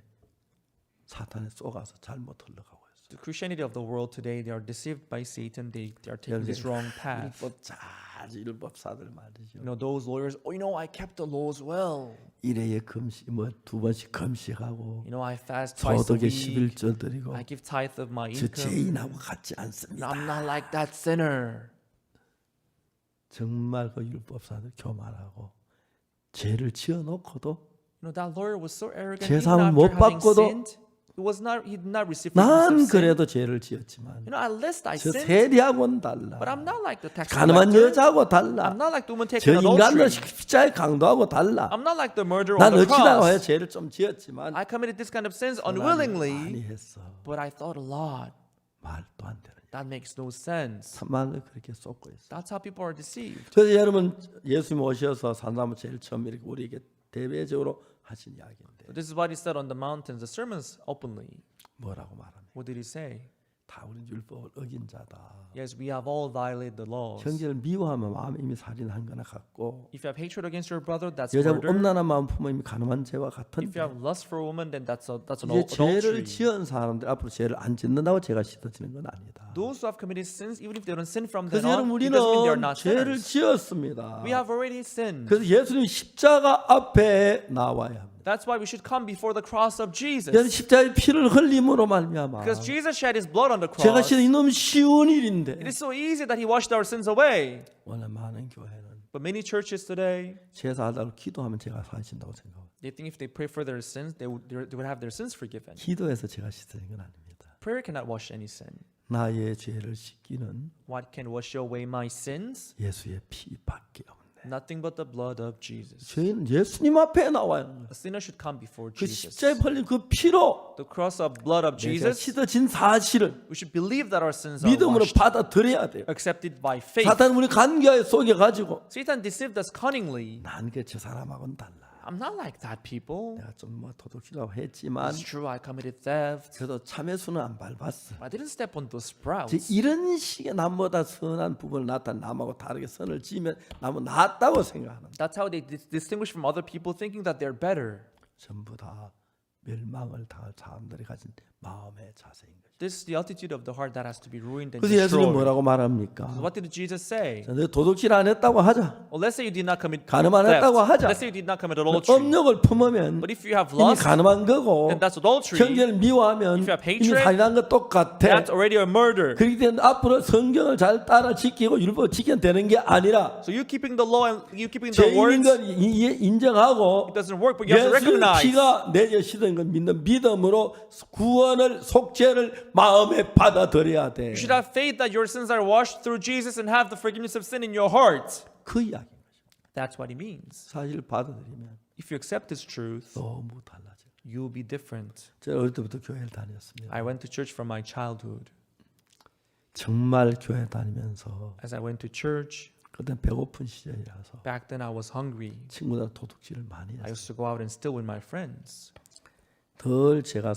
사탄에 속아서 잘못 흘러가고 있어요. the Christianity of the world today, they are deceived by Satan. They are taking this wrong path. 율법 잘 율법사들 말이죠. You know, those lawyers, oh, you know, I kept the laws well. 일회에 금식 뭐 두 번씩 금식하고 You know, I fast twice a 소득의 week. 11조 드리고 I give tithe of my 저 income. 죄인하고 같지 No, 않습니다. I'm not like that sinner. 정말 그 율법사들 교만하고 죄를 지어놓고도 You know, that lawyer was so arrogant. 제사함을 Even 못 after having 받고도 sinned, he did not receive 난 forgiveness of sin. 그래도 죄를 지었지만 You know, at least I 저 sinned, 세리하고는 달라. but I'm not like the tax 가늠한 collector. 여자하고 달라. I'm not like the woman 저 taking 인간들 adultery. 십자에 강도하고 달라. I'm not like the murderer 난 on the 어찌다가 해 cross. 죄를 좀 지었지만 I committed this kind of sins 많이 unwillingly, 했어. but I thought a lot. 말도 안 되는. That makes no sense. 참만을 그렇게 쏟고 있어. That's how people are deceived. 그래서 여러분 예수님 오셔서 산나무 제일 처음 이렇게 우리에게 대외적으로 하신 이야기인데 But this is what he said on the mountains, the sermons openly. 뭐라고 말합니까? What did he say? 다 우리 율법을 어긴 자다. Yes, we have all violated the laws. 형제를 미워하면 마음에 이미 살인한 거나 같고 If you have hatred against your brother, that's 여자가 murder. 엄란한 마음 품으면 이미 가늠한 죄와 If you 같은데 have lust for a woman, then that's an 이제 죄를 adultery. 지은 사람들 앞으로 죄를 안 짓는다고 죄가 씻어지는 건 아니다. Those who have committed sins, even if they don't sin from 그래서 then 여러분 on, it doesn't mean they are 우리는 not 죄를 sinners. 지었습니다. We have already sinned. 그래서 예수님 십자가 앞에 나와야 합니다. That's why we should come before the cross of 여러분 Jesus. 십자가의 피를 흘림으로 말미암아 Because Jesus shed his blood on the 제가 cross. 씻는 이 너무 쉬운 It 일인데 is so easy that he washed our sins away. 오늘 많은 교회는 But many churches today, 제사하다고 기도하면 제가 사신다고 생각합니다. they think if they pray for their sins, they would have their sins forgiven. 기도해서 제가 씻어진 건 아닙니다. Prayer cannot wash any sin. 나의 죄를 씻기는 What can wash away my sins? 예수의 피밖에 없네. Nothing but the blood of Jesus. 죄는 예수님 앞에 나와야 하는 거예요. A sinner should come before 그 Jesus. 십자에 팔린 그 피로 The cross of blood of 내가 Jesus. 씻어진 사실을 We should believe that our sins are 믿음으로 washed, 받아들여야 돼요. accepted by faith. 사탄 우리 관계에 속여가지고 Satan deceived us cunningly. 난저 사람하고는 달라. I'm not like that, people. 내가 좀 뭐 도둑질하고 했지만 It's true, I committed theft. 그래도 참외수는 안 밟았어. I didn't step on those 이제 sprouts. 이런 식의 남보다 선한 부분을 나타낸 남하고 다르게 선을 지으면 남은 낫다고 생각하는 거예요. That's how they distinguish from other people, thinking that they're better. 전부 다 멸망을 당할 사람들이 가진 마음의 자세인 거죠. This is the attitude of the heart that has to be ruined and 그래서 예수님 destroyed. 뭐라고 말합니까? What did Jesus say? 너 도둑질 안 했다고 하자. Well, let's say you did not commit 가늠 안 theft. 했다고 하자. Let's say you did not commit adultery. 음욕을 품으면 But if you have 이미 lust, 가늠한 거고 then that's adultery. 형제를 미워하면 If you have 이미 hatred, 살인한 것 똑같아. That's already a murder. 그렇기 때문에 앞으로 성경을 잘 따라 지키고 율법 지키면 되는 게 아니라 So you keeping the law and you keeping the 죄인인 words, 걸 인정하고 it doesn't work, but you have to 예수의 recognize 피가 내 죄 씻은 걸 믿는 믿음으로 구원을 속죄를 마음에 받아들여야 돼. you should have faith that your sins are washed through Jesus and have the forgiveness of sin in your heart. 그 이야기인 거죠. That's what it means. 사실 받아들이면 If you accept this truth, 너무 달라져. you'll be different. 제가 어릴 때부터 교회를 다녔습니다. I went to church from my childhood. 정말 교회 다니면서 As I went to church, 그때 배고픈 시절이라서 back then I was hungry. 친구들 도둑질을 많이 I 했어요. used to go out and steal with my friends. 덜 제가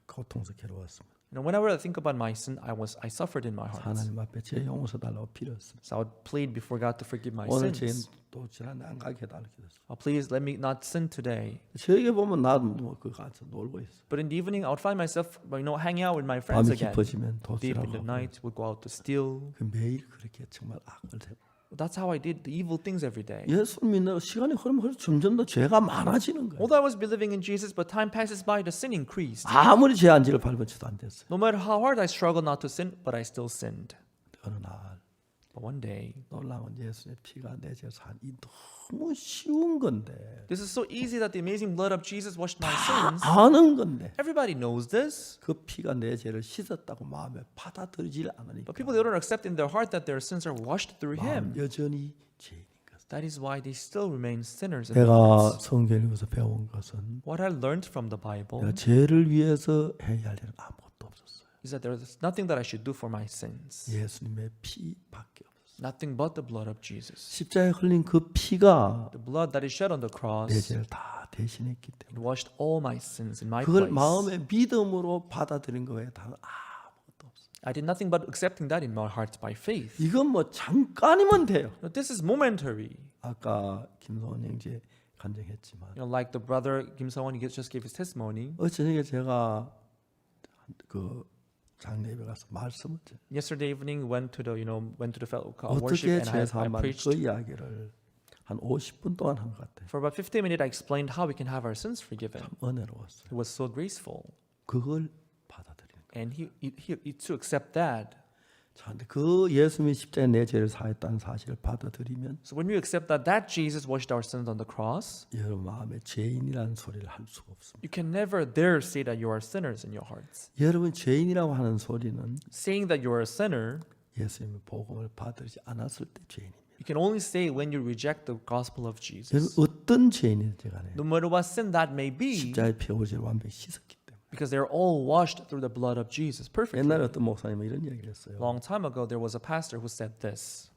고통스럽게 괴로웠습니다. And whenever I think about my sin, I suffered in my heart. 하나님 앞에 제 용서 달라고 빌었습니다. So I would plead before God to forgive my 오늘 죄인 sins. 도둑질하는데 안 가게 해달라고 기도했어요. Oh, please let me not sin today. 저에게 보면 나도 그 가서 놀고 있어. But in the evening, I would find myself, hanging out with my friends 밤이 again. 깊어지면 Deep in 도둑질하고 the night, would go out to steal. 그 매일 그렇게 정말 악을 해요. That's how I did the evil things every day. 예수 믿는 시간이 흐르면 점점 더 죄가 많아지는 거예요. Although I was believing in Jesus, but time passes by, the sin increased. 아무리 죄 안지를 밟아쳐도 안 됐어요. No matter how hard I struggled not to sin, but I still sinned. 어느 날 But one day, 놀라운 예수의 피가 내 죄를 산 이 너무 쉬운 건데 this is so easy that the amazing blood of Jesus washed my sins. 아는 건데 Everybody knows this. 그 피가 내 죄를 씻었다고 마음에 받아들이질 않으니까 But people, they don't accept in their heart that their sins are washed through 마음 Him. 여전히 죄인인 것. That is why they still remain sinners in their 내가 hearts. 성경을 읽어서 배운 것은 What I learned from the Bible 내가 죄를 위해서 해야 할 일은 아무것도 없었어요. is that there is nothing that I should do for my sins. 예수님의 피밖에 없었어요. Nothing but the blood of Jesus. 십자가에 흘린 그 피가 The blood that is shed on the 내 cross, 죄를 다 대신했기 때문에 it washed all my sins in my 그걸 place. 마음의 믿음으로 받아들인 거에 다른 아무것도 없어요. I did nothing but accepting that in my heart by faith. 이건 뭐 잠깐이면 돼요. Now, this is momentary. 아까 김성원 형제 간증했지만 Like the brother Kim Sung-won, he just gave his testimony. 저녁에 제가 그 장례에 가서 말씀을 드려요. Yesterday evening, went to the worship, 어떻게 and I 제사만 preached. 그 이야기를 한 50분 동안 한 것 같아요. For about 15 minutes, I explained how we can have our sins forgiven. 참 은혜로웠어요. It was so graceful, 그걸 받아들이는 거예요. and he to accept that. 자, 근데 그 예수님이 십자가에 내 죄를 사했다는 사실을 받아들이면 So when we accept that Jesus washed our sins on the cross, 여러분 마음에 죄인이라는 소리를 할 수가 없습니다. you can never dare say that you are sinners in your hearts. 여러분 죄인이라고 하는 소리는 Saying that you are a sinner, 예수님의 복음을 받들지 않았을 때 죄인입니다. you can only say when you reject the gospel of 여러분 Jesus. 어떤 죄인인지 간에 No matter what sin that may be, 십자가의 피로 죄를 완벽히 씻었기 때문에. because they're all washed through the blood of Jesus perfectly. 옛날에 어떤 목사님은 이런 얘기를 했어요. Long time ago, there was a pastor who said this.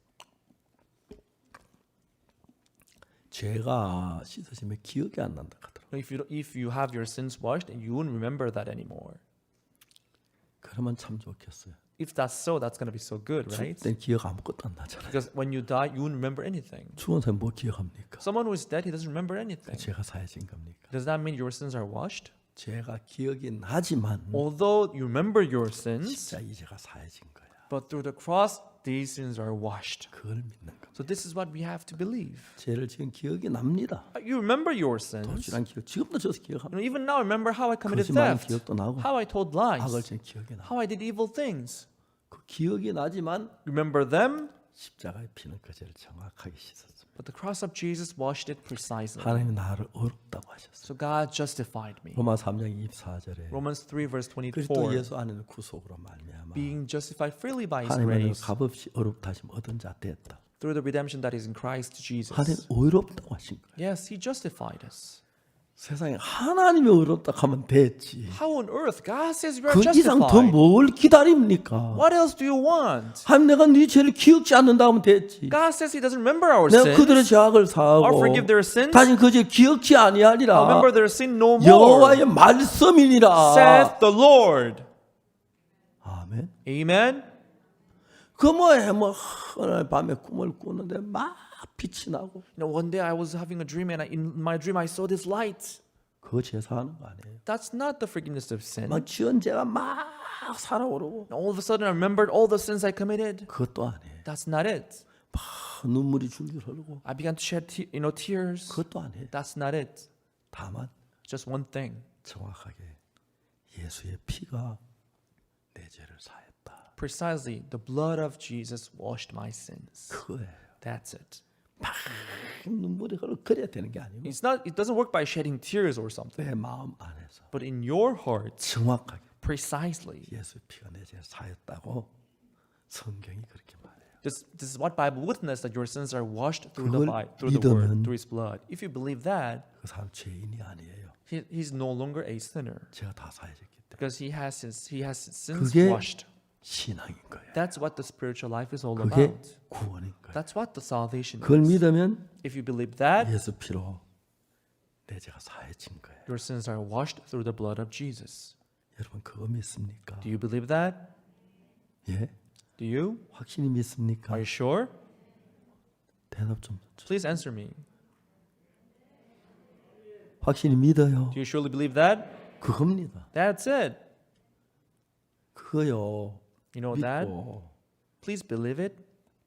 죄가 씻어지면 기억이 안 난다 하더라고요. If you have your sins washed, you won't remember that anymore. 그러면 참 좋겠어요. If that's so, that's going to be so good, right? 죽을 땐 기억 아무것도 안 나잖아요. Because when you die, you won't remember anything. 죽은 사람 뭐 기억합니까? Someone who is dead, he doesn't remember anything. 죄가 사해진 겁니까? Does that mean your sins are washed? 죄가 기억이 나지만 Although you remember your sins, 진짜 이 죄가 사해진 거야. but through the cross, these sins are washed. 그걸 믿는 겁니다. So this is what we have to believe. 죄를 지금 기억이 납니다. You remember your sins. 도질한 기억, 지금도 저서 기억합니다. Even now, remember how I committed 거짓말한 theft, 기억도 나고 how I told 악을 lies, 지금 기억이 나. how I did evil things. 그 기억이 나지만 Remember them, 십자가의 피는 그 죄를 정확하게 씻었습니다. But the cross of Jesus washed it precisely. 하나님이 나를 어렵다고 하셨어요. So God justified me. 로마 3장 24절에 Romans 3 verse 그리스도 24. 예수 안에는 구속으로 말미암아 Being justified freely by His 하나님은 grace 값없이 어렵다 하심 얻은 자 됐다. through the redemption that is in Christ 하나님 Jesus. 어렵다고 하신 거예요. Yes, He justified us. 세상에 하나님이 어렵다 하면 됐지. How on earth? God says you are 그 이상 더 justified. 뭘 기다립니까? What else do you want? 하나님 내가 네 죄를 기억지 않는다 하면 됐지. God says He doesn't remember our 내가 그들의 sins. 죄악을 사하고 Or forgive their sins. 다시 그 죄 기억지 아니하리라. Remember their sin no more. 여호와의 말씀이니라. Saith the Lord. 아멘. Amen. 그 뭐해 뭐 오늘 밤에 꿈을 꾸는데 막 빛이 나고 You know, one day I was having a dream, and in my dream I saw this light. 그거 제사하는 거 아니에요. That's not the forgiveness of sin. 막 지은 죄가 막 살아오르고 And all of a sudden I remembered all the sins I committed. 그것도 아니에요. That's not it. 막 눈물이 줄줄 흐르고 I began to shed tears. 그것도 아니에요. That's not it. 다만 Just one thing. 정확하게 예수의 피가 내 죄를 사했다. Precisely, the blood of Jesus washed my sins. 그거예요. That's it. 막 눈물이 흐르고 그래야 되는 게 아니고 It doesn't work by shedding tears or something. 내 마음 안에서 But in your heart, 정확하게 precisely. 예수 피가 내 죄를 사했다고 성경이 그렇게 말해요. This is what Bible witness that your sins are washed through 그걸 through the word, 믿으면 through His blood. If you believe that, 그 사람 죄인이 아니에요. he's no longer a sinner 제가 다 사해졌기 때문에 because he has his sins 그게 washed. 신앙인 거예요. That's what the spiritual life is all 그게 about. 구원인 거예요. That's what the salvation 그걸 is. 믿으면 If you believe that, 예수 피로 내 죄가 사해진 거예요. your sins are washed through the blood of Jesus. 여러분 그거 믿습니까? Do you believe that? 예? Do you? 확실히 믿습니까? Are you sure? 대답 좀. Please answer me. 확실히 믿어요. Do you surely believe that? 그겁니다. That's it. 그거요. You know that? 믿고 Please believe it.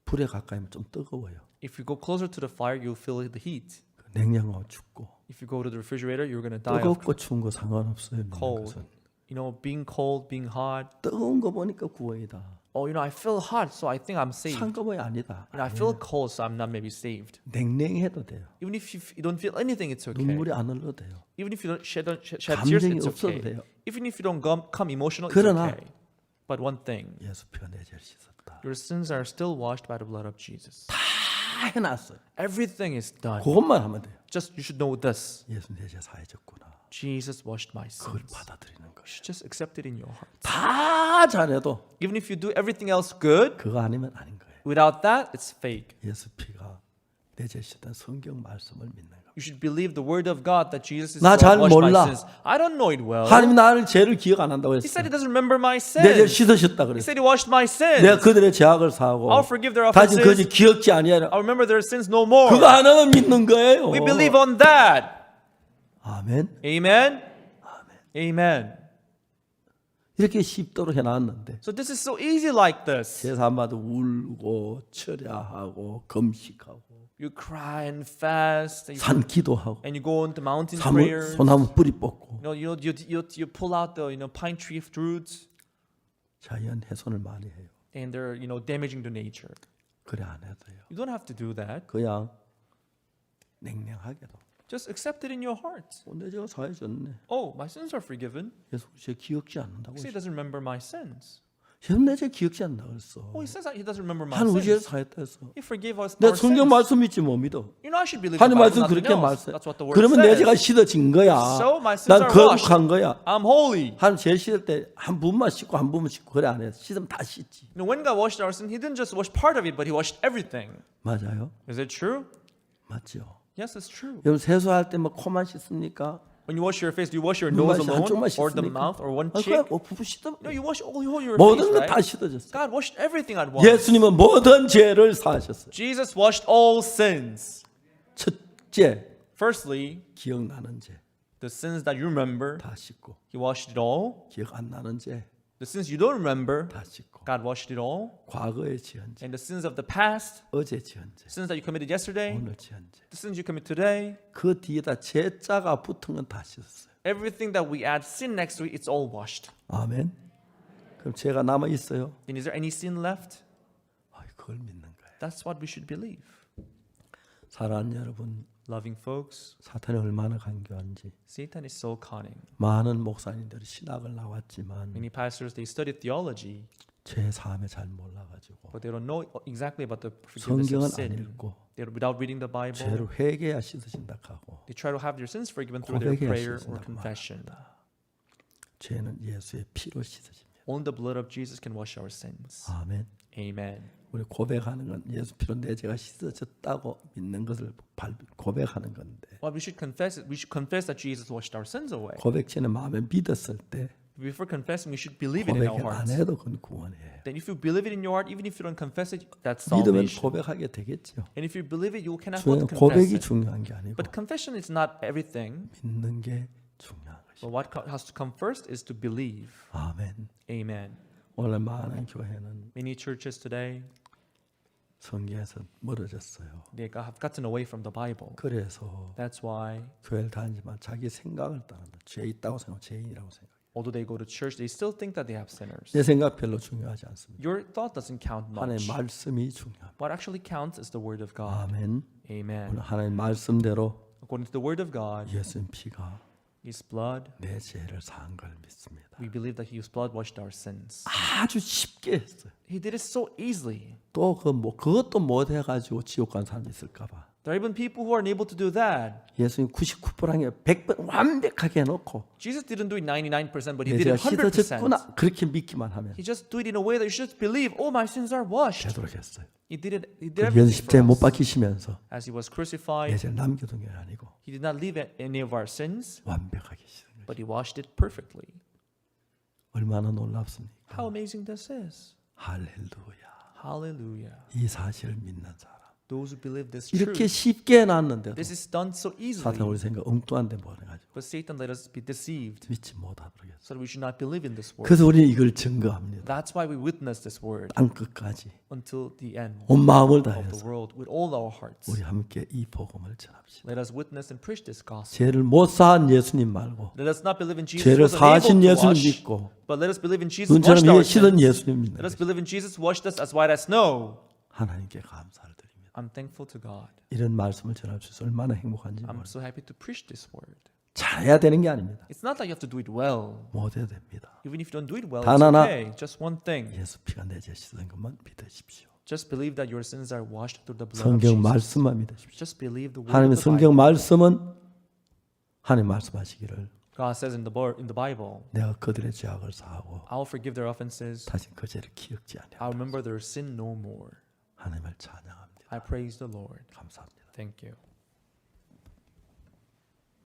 불에 가까이면 좀 뜨거워요. If you go closer to the fire, you'll feel the heat. 냉장고 춥고 If you go to the refrigerator, you're going to die of 뜨겁고 추운 거 상관없어요. 믿는 cold. 것은. You know, being cold, being hot. 뜨거운 거 보니까 구원이다. Oh, you know, I feel hot, so I think I'm saved. 상관이 아니다. You know, I feel cold, so I'm not maybe saved. 냉랭해도 돼요. Even if you don't feel anything, it's okay. 눈물이 안 흘러도 돼요. Even if you don't shed tears, 감정이 it's 없어도 okay. 돼요. Even if you don't come emotional, it's 그러나 okay. But one thing, 예수 피가 내 죄를 씻었다. your sins are still washed by the blood of Jesus. 다 해놨어요. Everything is done. 그것만 하면 돼요. Just you should know this. 예수 내 죄 사해졌구나. Jesus washed my 그걸 sins. 받아들이는 거예요. You should just accept it in your heart. 다 잘해도 Even if you do everything else good, 그거 아니면 아닌 거예요. without that, it's fake. 예수 피가 내 죄 씻은 성경 말씀을 믿는 거예요. You should believe the word of God that Jesus is 나 잘 washed my 몰라. sins. I don't know it well. 하나님 나를 죄를 기억 안 한다고 He said 했어요. He doesn't remember my 내 죄를 sins. 씻으셨다 He 그랬어요. said He washed my sins. 내가 그들의 죄악을 사하고 I'll forgive their 다시 그 죄 offenses. 기억지 아니하라. I'll remember their sins no more. 그거 하나는 믿는 거예요. We believe on that. 아멘. Amen. Amen. 이렇게 쉽도록 해놨는데 So this is so easy like this. 제사마다 울고 철야하고 금식하고 You cry and fast, and 산 기도하고 you go on the mountain 사무, prayers. 소나무 뿌리 뽑고 You pull out the pine tree roots, 자연 훼손을 많이 해요. and they're damaging the nature. 그래 안 해도 돼요. You don't have to do that. 그냥 냉랭하게도 Just accept it in your heart. 내 죄가 사해졌네. Oh, my sins are forgiven. 예수 제 기억지 않는다고 He says he 했어. doesn't remember my sins. 예수 내 죄 기억지 않는다고 했어. Oh, he says that he doesn't remember my 하나님 우리 죄를 sins. 사했다 했어. He forgave us 내 our 성경 sins. 말씀 믿지 못 믿어. You know, I should believe the 하나님 Bible, 말씀 nothing 그렇게 else. 말씀. That's what the word 그러면 내 죄가 says. 씻어진 거야. So my sins 난 are washed. 거룩한 거야. I'm holy. 하나님 죄 씻을 때 한 부분만 씻고 한 부분 씻고 그래 안 해. 씻으면 다 씻지. You know, when God washed our sin, He didn't just wash part of it, but He washed everything. 맞아요? Is it true? 맞죠? Yes, it's true. 여러분 세수할 때 뭐 코만 씻습니까? When you wash your face, do you wash your 눈만 nose alone, 한쪽만 or the 씻습니까? mouth, or one 아, cheek? 그래, 부부 씻어. No, you wash all your 모든 face, 거 다 right? 씻어졌어. God washed everything at once. 예수님은 모든 죄를 사하셨어요. Jesus washed all sins. 첫째, Firstly, 기억나는 죄 다 the sins that you remember, 씻고, He washed it all. 기억 안 나는 죄 다 The sins you don't remember, 씻고, God washed it all. 과거에 지은 죄, And the sins of the past, 어제 지은 죄, sins that you committed yesterday, 오늘 지은 죄, the sins you commit today, 그 뒤에다 죄자가 붙은 건 다 씻었어요. everything that we add sin next to it, it's all washed. 아멘. 그럼 죄가 남아 있어요. Then is there any sin left? 그걸 믿는 거예요. That's what we should believe. 사랑하는 여러분, Loving folks, 사탄이 얼마나 간교한지. Satan is so cunning. 많은 목사님들이 신학을 나왔지만 Many pastors, they study theology, 죄 사함에 잘 몰라가지고 but they don't know exactly about the forgiveness 성경은 of 안 sin. 읽고 Without reading the Bible, 죄를 회개해야 씻어진다 하고 they try to have their sins forgiven through their 고백해야 prayer or 씻어진다고 confession. 죄는 예수의 피로 씻어집니다. Only the blood of Jesus can wash our sins. 아멘. Amen. 우리 고백하는 건 예수 피로 내 죄가 씻어졌다고 믿는 것을 고백하는 건데 Well, we should confess that Jesus washed our sins away. 고백 전에 마음에 믿었을 때 Before confessing, we should believe it in our 고백을 안 hearts. 해도 그건 구원이에요. Then if you believe it in your heart, even if you don't confess it, that's 믿으면 salvation. 고백하게 되겠죠. And if you believe it, you can afford to confess 고백이 it. 중요한 게 아니고 But confession is not everything. 믿는 게 중요한 것이죠. But what has to come first is to believe. 아멘. Amen. 오늘 많은 교회는 Many churches today, 성경에서 멀어졌어요. they have gotten away from the Bible. 그래서 That's why, 교회를 다니지만 자기 생각을 따른다. 죄 있다고 생각하고 죄인이라고 생각. although they go to church, they still think that they have sinners. 내 생각 별로 중요하지 않습니다. Your thought doesn't count 하나님의 much. 말씀이 중요합니다. What actually counts is the Word of God. 아멘. Amen. 오늘 하나님 말씀대로 According to the Word of God, 예수님 피가 His blood, 내 죄를 사한 걸 믿습니다. we believe that His blood washed our sins. 아주 쉽게 했어요. He did it so easily. 또 그것도 못 해가지고 지옥 간 사람이 있을까봐. There are even people who aren't able to do that. 예수님 99%에 100% 완벽하게 해놓고 Jesus didn't do it 99%, but He 내 did 죄가 it 100%. 씻어졌구나 그렇게 믿기만 하면 He just do it in a way that you should believe, oh, my sins are washed. 되도록 했어요. He did it. He 예수 did everything 십자가에 for 못 us. 박히시면서 As He was 내 crucified, 죄를 남겨둔 게 아니고 He did not leave any of our sins, 완벽하게 씻은 거예요. but He washed it perfectly. 얼마나 놀랍습니까? How amazing this is. 할렐루야. Hallelujah. 이 사실을 믿는 사람. Those who believe this 이렇게 truth, 쉽게 해놨는데도 this is done so 사탄 easily. 우리 생각 엉뚱한데 보내가지고 But Satan let us be deceived, 믿지 못하도록 했어요. so that we should not believe in this word. 그래서 우리는 이걸 증거합니다. That's why we witness this word 땅 끝까지 until the end 온 마음을 of the 다해서 world with all our hearts. 우리 함께 이 복음을 전합시다. Let us witness and preach this gospel. 죄를 못 사한 예수님 말고 Let us not believe in Jesus 죄를 who was unable 사하신 to 예수님 wash, 믿고 but let us believe in Jesus who 눈처럼 washed our 씻은 sins. 예수님 믿는 Let us 것이 believe in Jesus who washed us as white as snow. 하나님께 감사를 드립니다. I'm thankful to God. 이런 말씀을 전할 수 있어서 얼마나 행복한지 I'm 몰라요. so happy to preach this word. 잘해야 되는 게 아닙니다. It's not that you have to do it well. 못해야 됩니다. Even if you don't do it well, 단 it's 하나. okay. Just one thing. 예수 피가 내 죄 씻은 것만 믿으십시오. Just believe that your sins are washed through the blood of 성경 Jesus. 말씀만 믿으십시오. Just believe the word 하나님의 of the 성경 Bible. 말씀은 하나님 말씀하시기를 God says in the Bible, 내가 그들의 죄악을 사하고 I'll forgive their offenses. 다시 그 죄를 기억지 아니하리라. I'll remember their sin no more. 하나님을 찬양합니다. I praise the Lord. 감사합니다. Thank you.